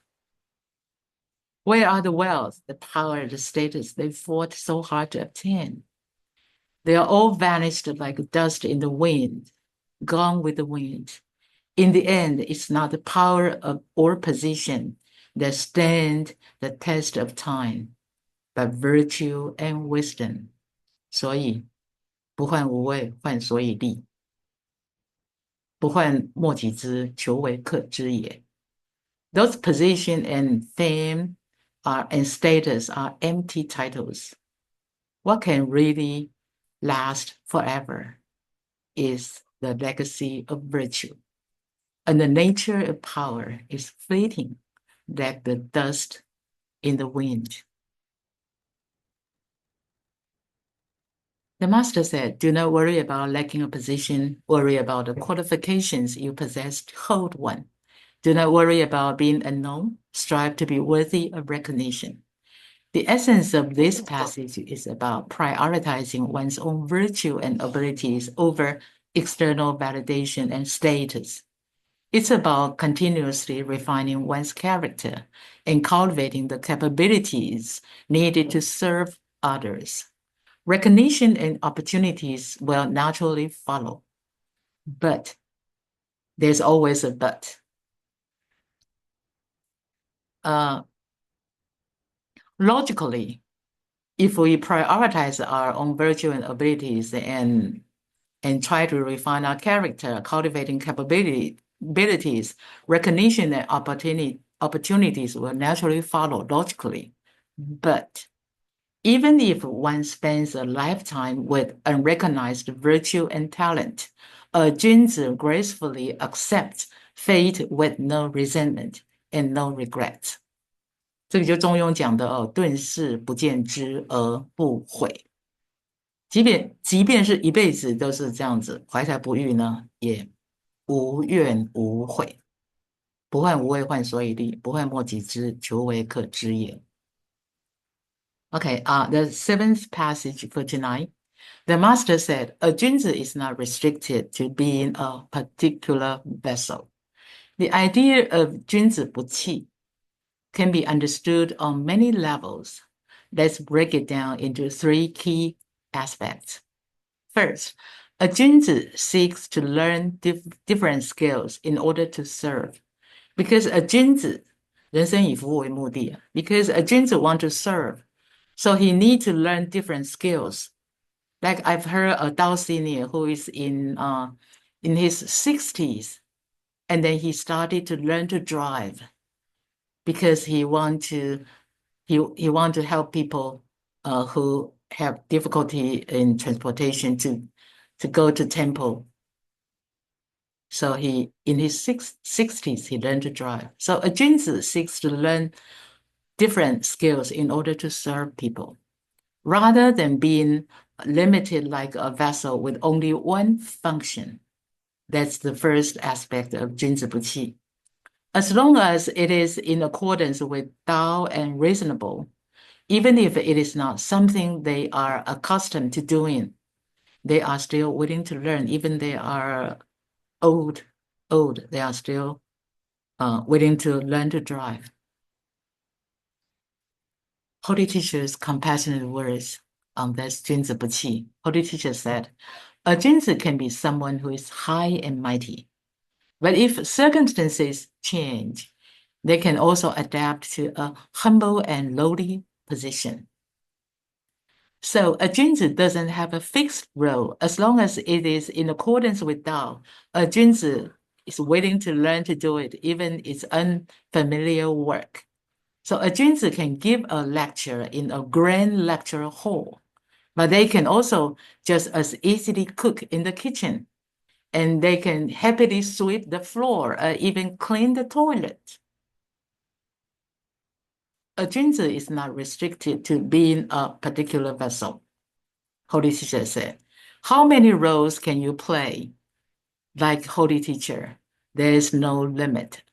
Where are the wealth, the power, the status they fought so hard to obtain? They are all vanished like dust in the wind, gone with the wind. In the end, it's not the power or position that stand the test of time, but virtue and wisdom. 所以不患无畏，患所以立；不患莫己知，求为可知也。Those position and fame and status are empty titles. What can really last forever is the legacy of virtue. And the nature of power is fleeting, like the dust in the wind. The master said, do not worry about lacking a position, worry about the qualifications you possess to hold one. Do not worry about being unknown, strive to be worthy of recognition. The essence of this passage is about prioritizing one's own virtue and abilities over external validation and status. It's about continuously refining one's character and cultivating the capabilities needed to serve others. Recognition and opportunities will naturally follow. But there's always a but. Logically, if we prioritize our own virtue and abilities and try to refine our character, cultivating capabilities, recognition and opportunities will naturally follow logically. But even if one spends a lifetime with unrecognized virtue and talent, a Junzi gracefully accepts fate with no resentment and no regrets. 这个就中庸讲的哦，顿世不见之而不悔。即便是一辈子都是这样子，怀才不遇呢，也无怨无悔。不患无为，患所以立；不患莫及之，求为可知也。Okay, the seventh passage for tonight. The master said, a Junzi is not restricted to being a particular vessel. The idea of Junzi buqi can be understood on many levels. Let's break it down into three key aspects. First, a Junzi seeks to learn different skills in order to serve. Because a Junzi, 人生以服务为目的, because a Junzi wants to serve, so he needs to learn different skills. Like I've heard a Tao senior who is in his 60s, and then he started to learn to drive because he want to help people who have difficulty in transportation to go to temple. So in his 60s, he learned to drive. So a Junzi seeks to learn different skills in order to serve people, rather than being limited like a vessel with only one function. That's the first aspect of Junzi buqi. As long as it is in accordance with Tao and reasonable, even if it is not something they are accustomed to doing, they are still willing to learn. Even they are old, they are still willing to learn to drive. Holy Teacher's compassionate words on this Junzi buqi. Holy Teacher said, a Junzi can be someone who is high and mighty, but if circumstances change, they can also adapt to a humble and lowly position. So a Junzi doesn't have a fixed role. As long as it is in accordance with Tao, a Junzi is willing to learn to do it, even its unfamiliar work. So a Junzi can give a lecture in a grand lecture hall, but they can also just as easily cook in the kitchen, and they can happily sweep the floor, even clean the toilet. A Junzi is not restricted to being a particular vessel. Holy Teacher said, how many roles can you play? Like Holy Teacher, there is no limit.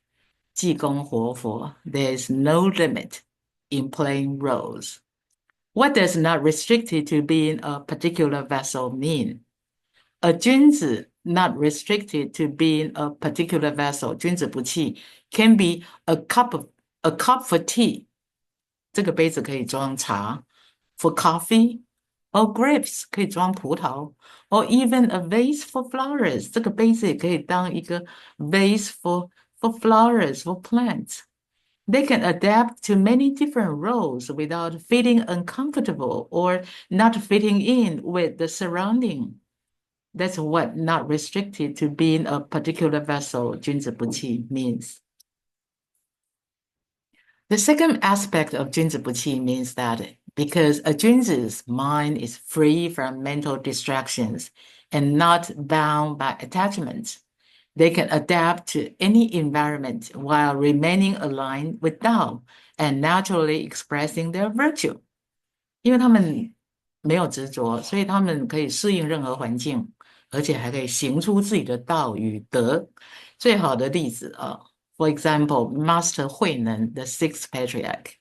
济公活佛, there is no limit in playing roles. What does not restricted to being a particular vessel mean? A Junzi not restricted to being a particular vessel, Junzi buqi, can be a cup for tea. 这个杯子可以装茶 for coffee, or grapes 可以装葡萄 or even a vase for flowers. 这个杯子也可以当一个 vase for flowers, for plants. They can adapt to many different roles without feeling uncomfortable or not fitting in with the surrounding. That's what not restricted to being a particular vessel, Junzi buqi, means. The second aspect of Junzi buqi means that because a Junzi's mind is free from mental distractions and not bound by attachments, they can adapt to any environment while remaining aligned with Tao and naturally expressing their virtue. 因为他们没有执着，所以他们可以适应任何环境，而且还可以行出自己的道与德。最好的例子for example, Master Huineng, the sixth patriarch,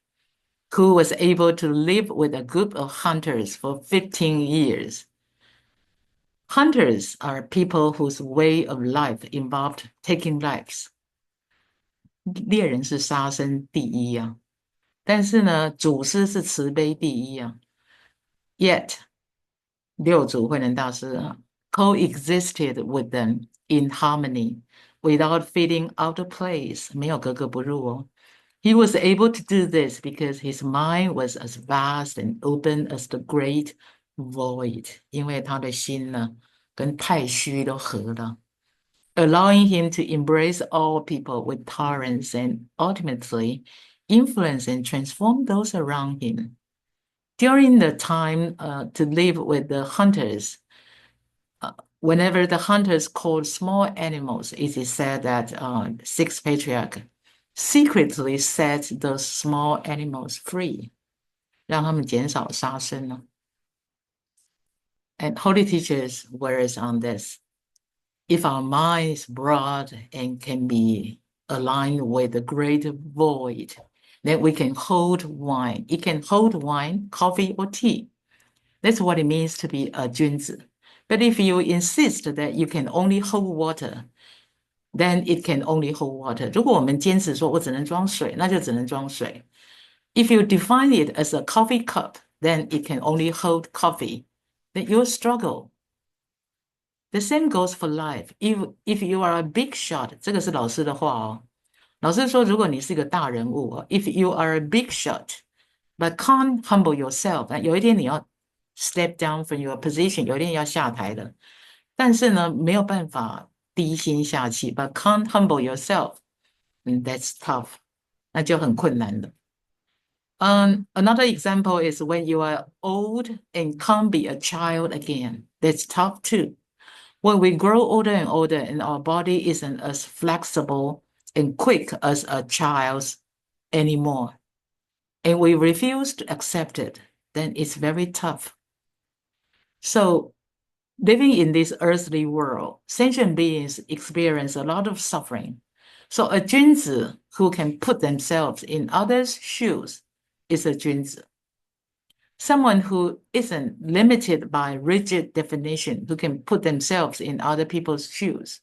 who was able to live with a group of hunters for 15 years. Hunters are people whose way of life involved taking lives. 猎人是杀生第一啊，但是呢，祖师是慈悲第一啊。Yet, 六祖慧能大师啊 coexisted with them in harmony without feeling out of place. 没有格格不入哦。He was able to do this because his mind was as vast and open as the great void. 因为他的心呢，跟太虚都合了。Allowing him to embrace all people with tolerance and ultimately influence and transform those around him. During the time to live with the hunters, whenever the hunters called small animals, it is said that sixth patriarch secretly set those small animals free, 让他们减少杀生呢。And holy teachers' words on this. If our mind is broad and can be aligned with the great void, then we can hold wine. It can hold wine, coffee, or tea. That's what it means to be a Junzi. But if you insist that you can only hold water, then it can only hold water. 如果我们坚持说我只能装水，那就只能装水。If you define it as a coffee cup, then it can only hold coffee. Then you'll struggle. The same goes for life. If you are a big shot, 这个是老师的话哦。老师说，如果你是一个大人物哦 if you are a big shot, but can't humble yourself, 有一天你要 step down from your position, 有一天要下台的，但是呢，没有办法低心下气 but can't humble yourself, that's tough. 那就很困难了。Another example is when you are old and can't be a child again. That's tough too. When we grow older and older and our body isn't as flexible and quick as a child's anymore, and we refuse to accept it, then it's very tough. So, living in this earthly world, sentient beings experience a lot of suffering. So a Junzi who can put themselves in others' shoes is a Junzi. Someone who isn't limited by rigid definition, who can put themselves in other people's shoes,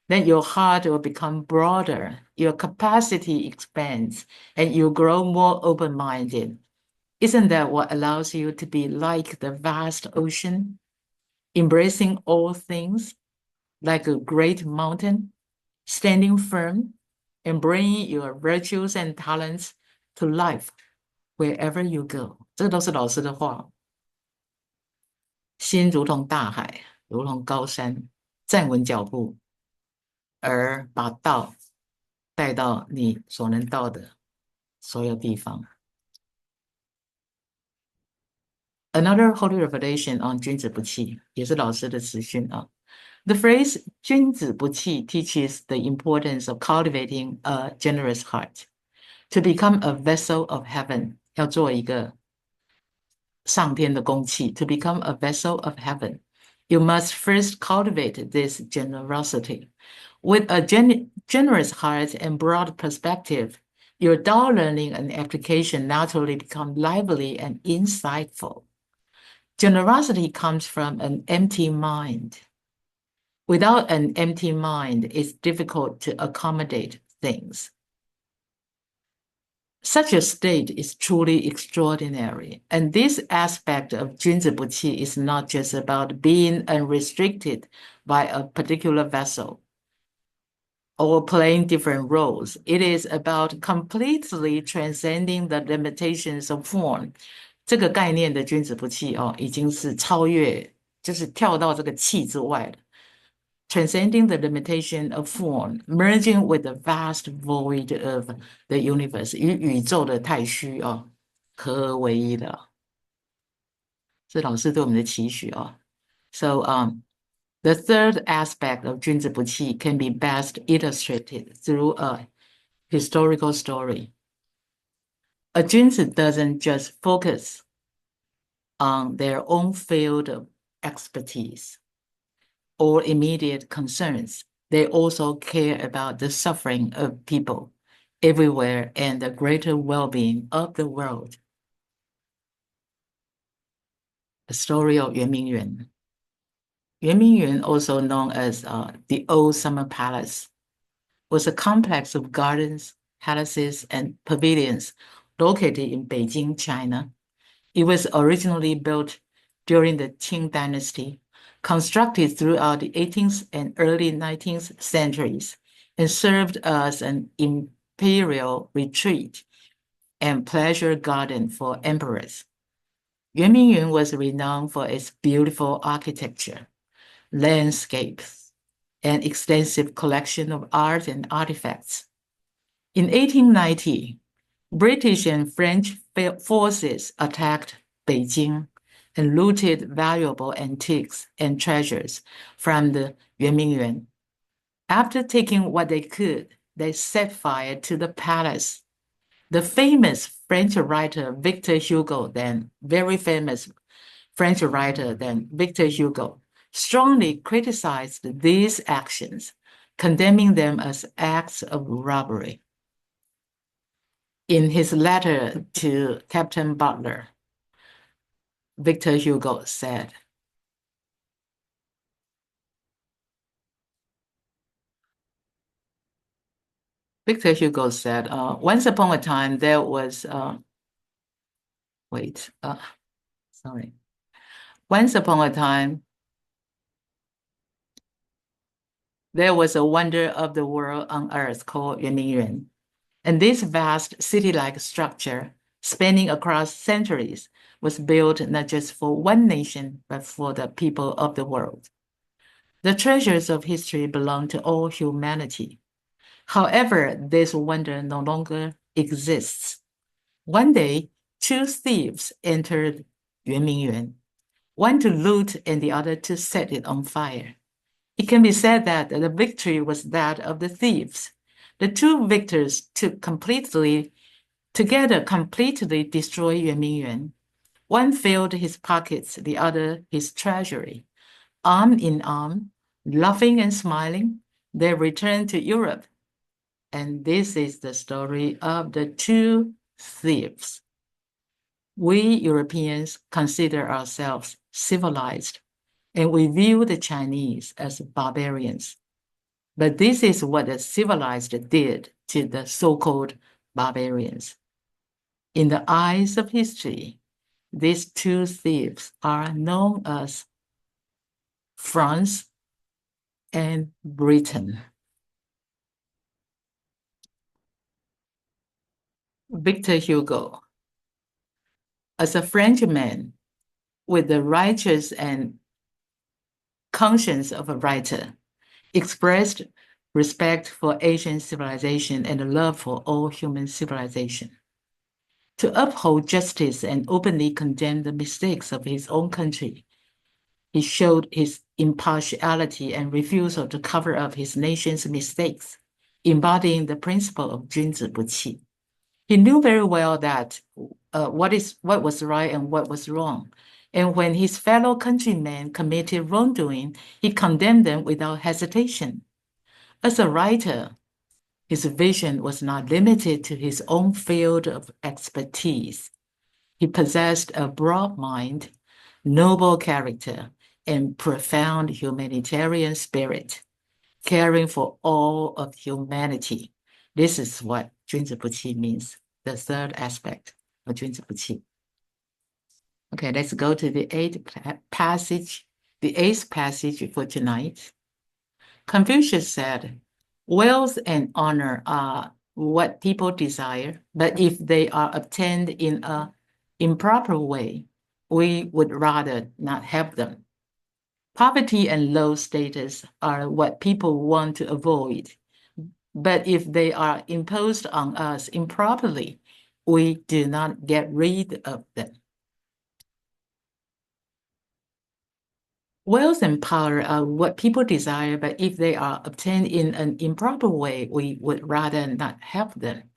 then your heart will become broader, your capacity expands, and you grow more open-minded. Isn't that what allows you to be like the vast ocean, embracing all things, like a great mountain, standing firm, and bringing your virtues and talents to life wherever you go? 这都是老师的话。心如同大海，如同高山，站稳脚步，而把道带到你所能到的所有地方。Another holy revelation on 君子不器，也是老师的词训啊。The phrase 君子不器 teaches the importance of cultivating a generous heart. To become a vessel of heaven, 要做一个上天的公器 to become a vessel of heaven, you must first cultivate this generosity. With a generous heart and broad perspective, your Tao learning and application naturally become lively and insightful. Generosity comes from an empty mind. Without an empty mind, it's difficult to accommodate things. Such a state is truly extraordinary, and this aspect of Junzi Buqi is not just about being unrestricted by a particular vessel or playing different roles. It is about completely transcending the limitations of form. 这个概念的君子不器哦，已经是超越，就是跳到这个气之外了。Transcending the limitation of form, merging with the vast void of the universe, 与宇宙的太虚哦，合而为一的。是老师对我们的期许哦。So, the third aspect of 君子不器 can be best illustrated through a historical story. A Junzi doesn't just focus on their own field of expertise or immediate concerns. They also care about the suffering of people everywhere and the greater well-being of the world. The story of 圆明园 Yuanmingyuan, also known as the Old Summer Palace, was a complex of gardens, palaces, and pavilions located in Beijing, China. It was originally built during the Qing Dynasty, constructed throughout the 18th and early 19th centuries, and served as an imperial retreat and pleasure garden for emperors. Yuanmingyuan was renowned for its beautiful architecture, landscapes, and extensive collection of art and artifacts. In 1890, British and French forces attacked Beijing and looted valuable antiques and treasures from the Yuanmingyuan. After taking what they could, they set fire to the palace. The famous French writer Victor Hugo, then very famous French writer then Victor Hugo, strongly criticized these actions, condemning them as acts of robbery. In his letter to Captain Butler, Victor Hugo said, once upon a time there was, once upon a time there was a wonder of the world on earth called Yuanmingyuan. And this vast city-like structure, spanning across centuries, was built not just for one nation, but for the people of the world. The treasures of history belong to all humanity. However, this wonder no longer exists. One day, two thieves entered Yuanmingyuan, one to loot and the other to set it on fire. It can be said that the victory was that of the thieves. The two victors completely destroyed Yuanmingyuan. One filled his pockets, the other his treasury. Arm in arm, laughing and smiling, they returned to Europe. And this is the story of the two thieves. We Europeans consider ourselves civilized, and we view the Chinese as barbarians. But this is what the civilized did to the so-called barbarians. In the eyes of history, these two thieves are known as France and Britain. Victor Hugo, as a Frenchman with the righteous and conscience of a writer, expressed respect for Asian civilization and a love for all human civilization. To uphold justice and openly condemn the mistakes of his own country, he showed his impartiality and refusal to cover up his nation's mistakes, embodying the principle of Junzi. He knew very well that what was right and what was wrong. And when his fellow countrymen committed wrongdoing, he condemned them without hesitation. As a writer, his vision was not limited to his own field of expertise. He possessed a broad mind, noble character, and profound humanitarian spirit, caring for all of humanity. This is what 君子不器 means, the third aspect of 君子不器. Okay, let's go to the eighth passage for tonight. Confucius said, wealth and honor are what people desire, but if they are obtained in an improper way, we would rather not have them. Poverty and low status are what people want to avoid, but if they are imposed on us improperly, we do not get rid of them. Wealth and power are what people desire, but if they are obtained in an improper way, we would rather not have them.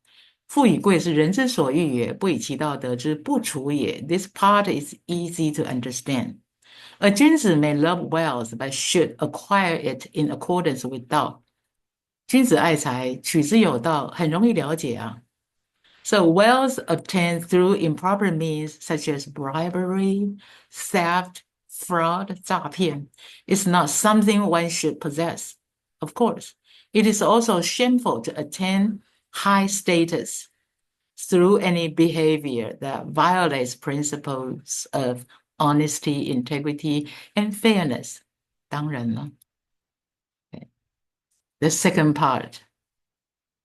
富与贵是人之所欲也，不以其道得之，不处也. This part is easy to understand. A 君子 may love wealth, but should acquire it in accordance with Tao. 君子爱财，取之有道，很容易了解啊。So wealth obtained through improper means such as bribery, theft, fraud, 诈骗 is not something one should possess. Of course, it is also shameful to attain high status through any behavior that violates principles of honesty, integrity, and fairness. 当然了。The second part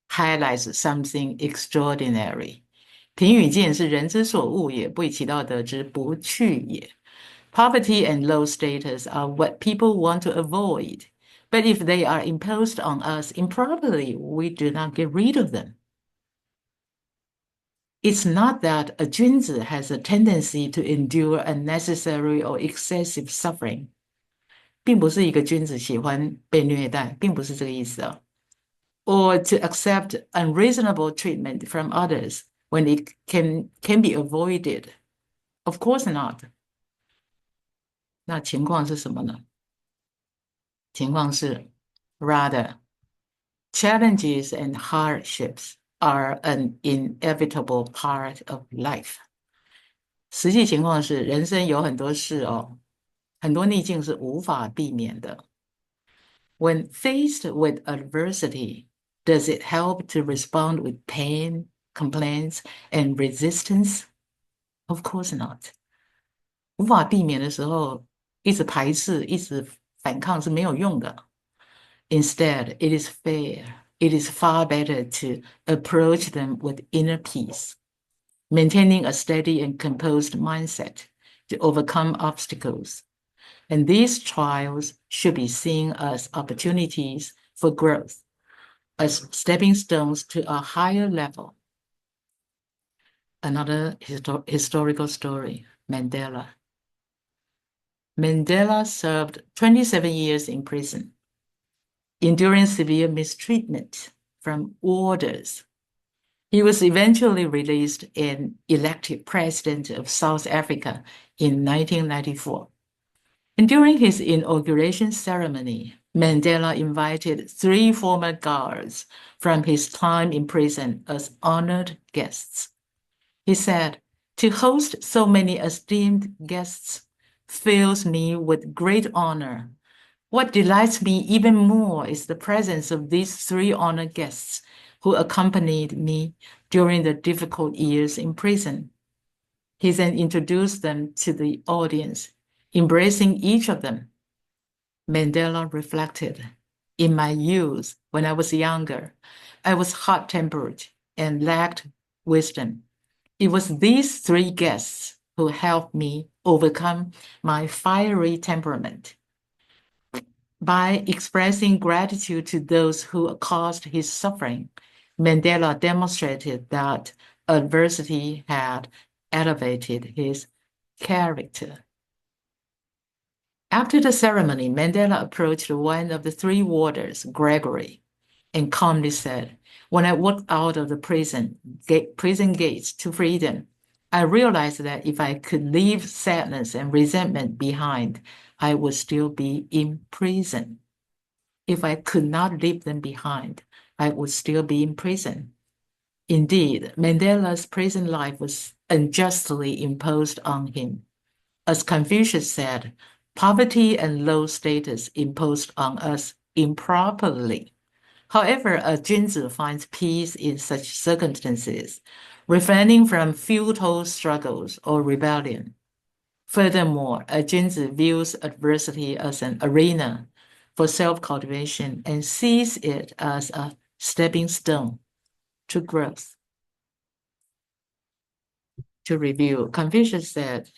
highlights something extraordinary. 贫与贱是人之所恶也，不以其道得之，不去也。Poverty and low status are what people want to avoid, but if they are imposed on us improperly, we do not get rid of them. It's not that a Junzi has a tendency to endure unnecessary or excessive suffering. 并不是一个君子喜欢被虐待，并不是这个意思啊。Or to accept unreasonable treatment from others when it can be avoided. Of course not. 那情况是什么呢？情况是 rather, challenges and hardships are an inevitable part of life. 实际情况是，人生有很多事哦，很多逆境是无法避免的。When faced with adversity, does it help to respond with pain, complaints, and resistance? Of course not. 无法避免的时候，一直排斥、一直反抗是没有用的。Instead, it is fair. It is far better to approach them with inner peace, maintaining a steady and composed mindset to overcome obstacles. And these trials should be seen as opportunities for growth, as stepping stones to a higher level. Another historical story, Mandela. Mandela served 27 years in prison, enduring severe mistreatment from warders. He was eventually released and elected president of South Africa in 1994. And during his inauguration ceremony, Mandela invited 3 former guards from his time in prison as honored guests. He said, "To host so many esteemed guests fills me with great honor. What delights me even more is the presence of these 3 honored guests who accompanied me during the difficult years in prison." He then introduced them to the audience, embracing each of them. Mandela reflected, "In my youth, when I was younger, I was hot-tempered and lacked wisdom. It was these 3 guests who helped me overcome my fiery temperament." By expressing gratitude to those who caused his suffering, Mandela demonstrated that adversity had elevated his character. After the ceremony, Mandela approached one of the 3 warders, Gregory, and calmly said, "When I walked out of the prison gates to freedom, I realized that if I could leave sadness and resentment behind, I would still be in prison. If I could not leave them behind, I would still be in prison." Indeed, Mandela's prison life was unjustly imposed on him. As Confucius said, "Poverty and low status imposed on us improperly." However, a Junzi finds peace in such circumstances, refraining from futile struggles or rebellion. Furthermore, a Junzi views adversity as an arena for self-cultivation and sees it as a stepping stone to growth. To review, Confucius said,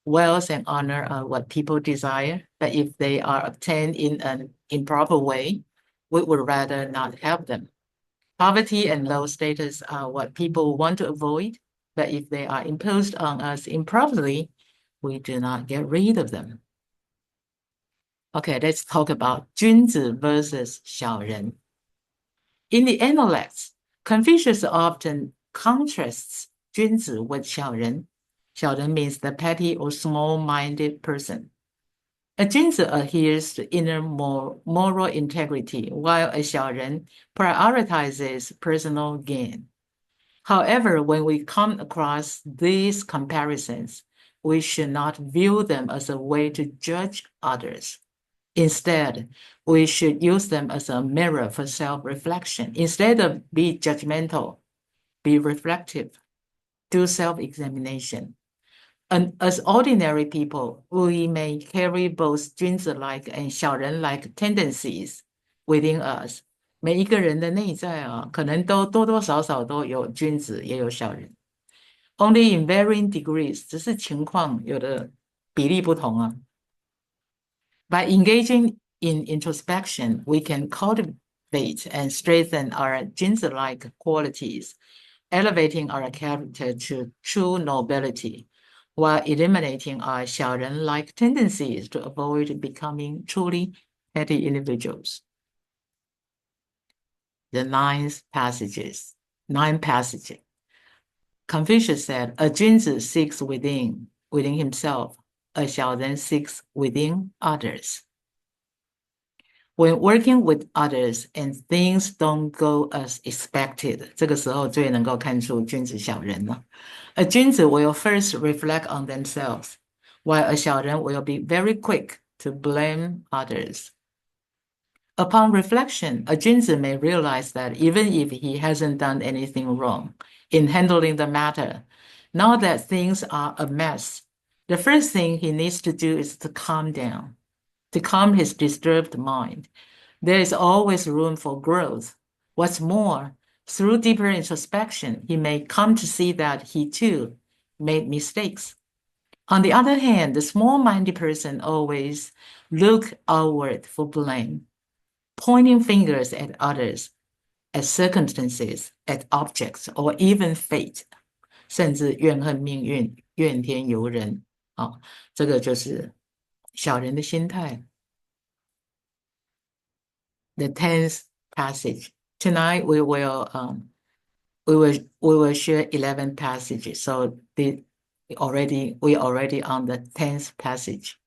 "Wealth and honor are what people desire, but if they are obtained in an improper way, we would rather not have them. Poverty and low status are what people want to avoid, but if they are imposed on us improperly, we do not get rid of them." Okay, let's talk about 君子 versus 小人. In the Analects, Confucius often contrasts 君子 with 小人. 小人 means the petty or small-minded person. A Junzi adheres to inner moral integrity, while a 小人 prioritizes personal gain. However, when we come across these comparisons, we should not view them as a way to judge others. Instead, we should use them as a mirror for self-reflection. Instead of be judgmental, be reflective, do self-examination. And as ordinary people, we may carry both 君子like and 小人like tendencies within us. 每一个人的内在啊，可能都多多少少都有君子，也有小人。Only in varying degrees， 只是情况有的比例不同啊。By engaging in introspection, we can cultivate and strengthen our 君子like qualities, elevating our character to true nobility, while eliminating our 小人like tendencies to avoid becoming truly petty individuals. The nine passages. Confucius said, a 君子 seeks within himself, a 小人 seeks within others. When working with others and things don't go as expected, 这个时候最能够看出君子小人了。A 君子 will first reflect on themselves, while a 小人 will be very quick to blame others. Upon reflection, a 君子 may realize that even if he hasn't done anything wrong in handling the matter, now that things are a mess, the first thing he needs to do is to calm down, to calm his disturbed mind. There is always room for growth. What's more, through deeper introspection, he may come to see that he too made mistakes. On the other hand, the small-minded person always looks outward for blame, pointing fingers at others, at circumstances, at objects, or even fate, 甚至怨恨命运、怨天尤人。这个就是小人的心态。The 10th passage. Tonight we will share 11 passages. So we already on the 10th passage.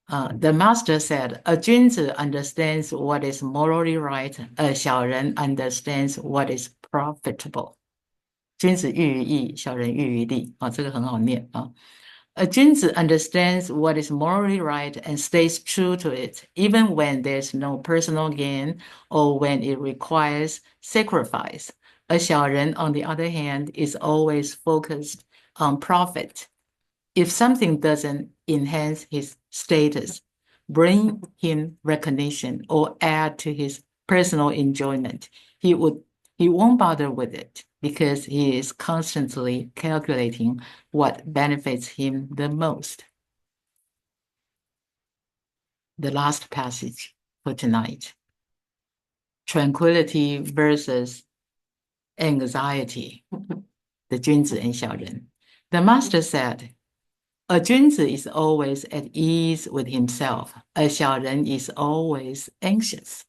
The master said, a 君子 understands what is morally right, a 小人 understands what is profitable. 君子喻于义，小人喻于利。这个很好念啊。A 君子 understands what is morally right and stays true to it, even when there's no personal gain or when it requires sacrifice. A 小人, on the other hand, is always focused on profit. If something doesn't enhance his status, bring him recognition, or add to his personal enjoyment, he won't bother with it because he is constantly calculating what benefits him the most. The last passage for tonight. Tranquility versus anxiety. The 君子 and 小人. The master said, a 君子 is always at ease with himself. A 小人 is always anxious.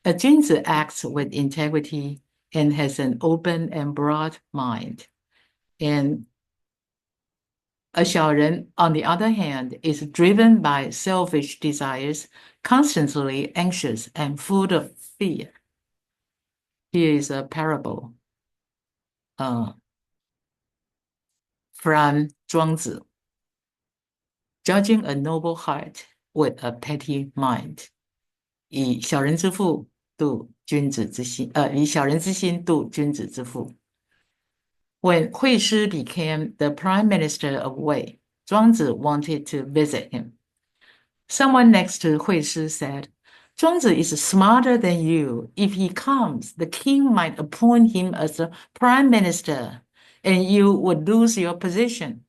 A 君子 acts with integrity and has an open and broad mind. And a 小人, on the other hand, is driven by selfish desires, constantly anxious and full of fear. Here is a parable from Junzi. Judging a noble heart with a petty mind. 以小人之腹度君子之心，以小人之心度君子之腹。When Hui Shi became the prime minister of Wei, Zhuangzi wanted to visit him. Someone next to Hui Shi said, Zhuangzi is smarter than you. If he comes, the king might appoint him as the prime minister, and you would lose your position.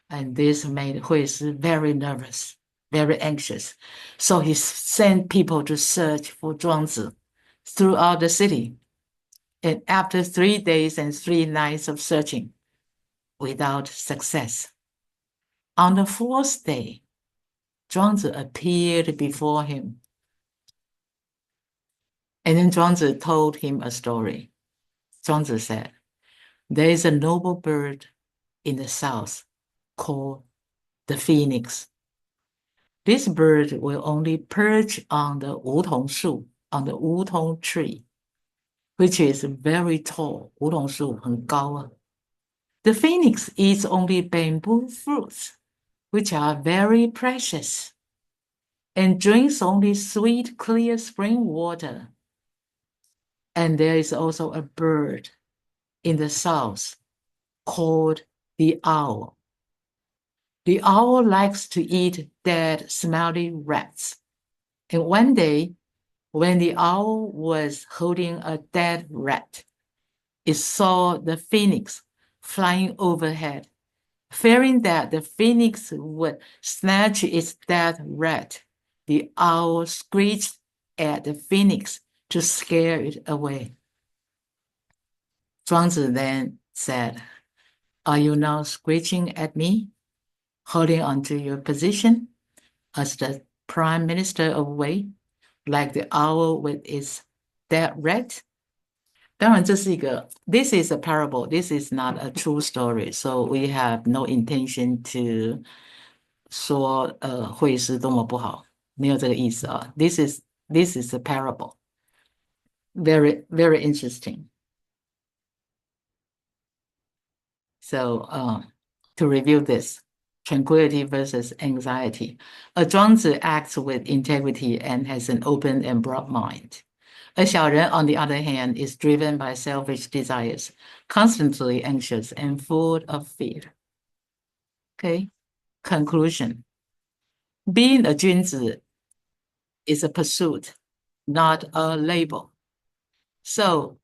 And this made Hui Shi very nervous, very anxious. So he sent people to search for Zhuangzi throughout the city. And after 3 days and 3 nights of searching, without success, on the 4th day, Zhuangzi appeared before him. And then Zhuangzi told him a story. Zhuangzi said, there is a noble bird in the south called the phoenix. This bird will only perch on the 梧桐树, on the 梧桐 tree, which is very tall. 梧桐树很高啊. The phoenix eats only bamboo fruits, which are very precious, and drinks only sweet, clear spring water. And there is also a bird in the south called the owl. The owl likes to eat dead, smelly rats. And one day, when the owl was holding a dead rat, it saw the phoenix flying overhead. Fearing that the phoenix would snatch its dead rat, the owl screeched at the phoenix to scare it away. Junzi then said, "Are you now screeching at me, holding onto your position as the prime minister of Wei, like the owl with its dead rat?" 当然，这是一个 This is a parable. This is not a true story. So we have no intention to 说会是多么不好，没有这个意思啊。This is a parable. Very, very interesting. So to review this, tranquility versus anxiety. A Zhuangzi acts with integrity and has an open and broad mind. A xiaoren, on the other hand, is driven by selfish desires, constantly anxious and full of fear. Okay, conclusion. Being a Junzi is a pursuit, not a label. So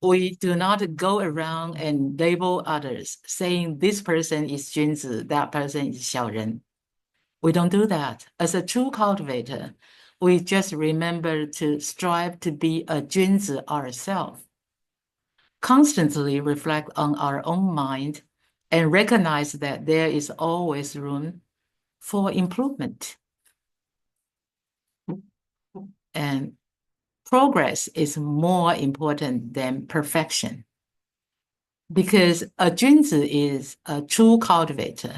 we do not go around and label others, saying this person is Junzi, that person is xiaoren. We don't do that. As a true cultivator, we just remember to strive to be a Junzi ourselves. Constantly reflect on our own mind and recognize that there is always room for improvement. And progress is more important than perfection, because a Junzi is a true cultivator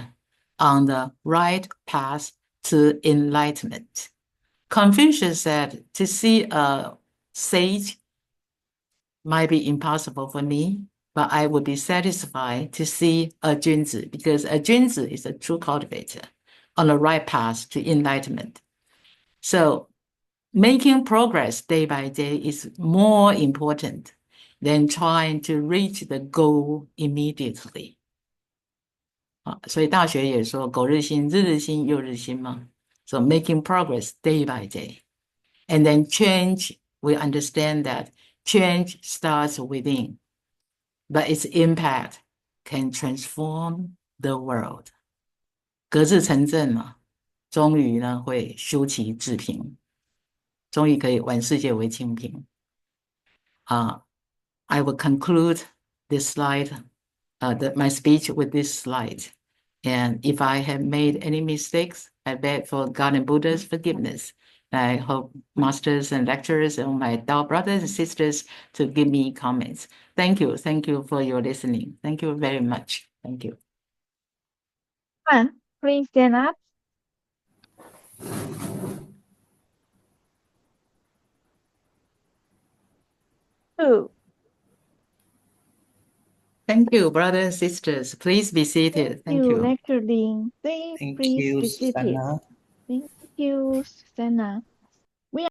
on the right path to enlightenment. Confucius said, to see a sage might be impossible for me, but I would be satisfied to see a Junzi, because a Junzi is a true cultivator on the right path to enlightenment. So making progress day by day is more important than trying to reach the goal immediately. 所以大学也说苟日新，日日新，又日新嘛。So making progress day by day. And then change, we understand that change starts within, but its impact can transform the world. 隔日成正嘛，终于呢会修齐治平，终于可以挽世界为清平。I will conclude this slide, my speech with this slide. And if I have made any mistakes, I beg for God and Buddha's forgiveness. I hope masters and lecturers and my Tao brothers and sisters to give me comments. Thank you. Thank you for your listening. Thank you very much. Thank you. Please stand up. Two. Thank you, brothers and sisters. Please be seated. Thank you. Lecture Lin. Please Thank be you, seated. Susannah. Thank you, Susannah.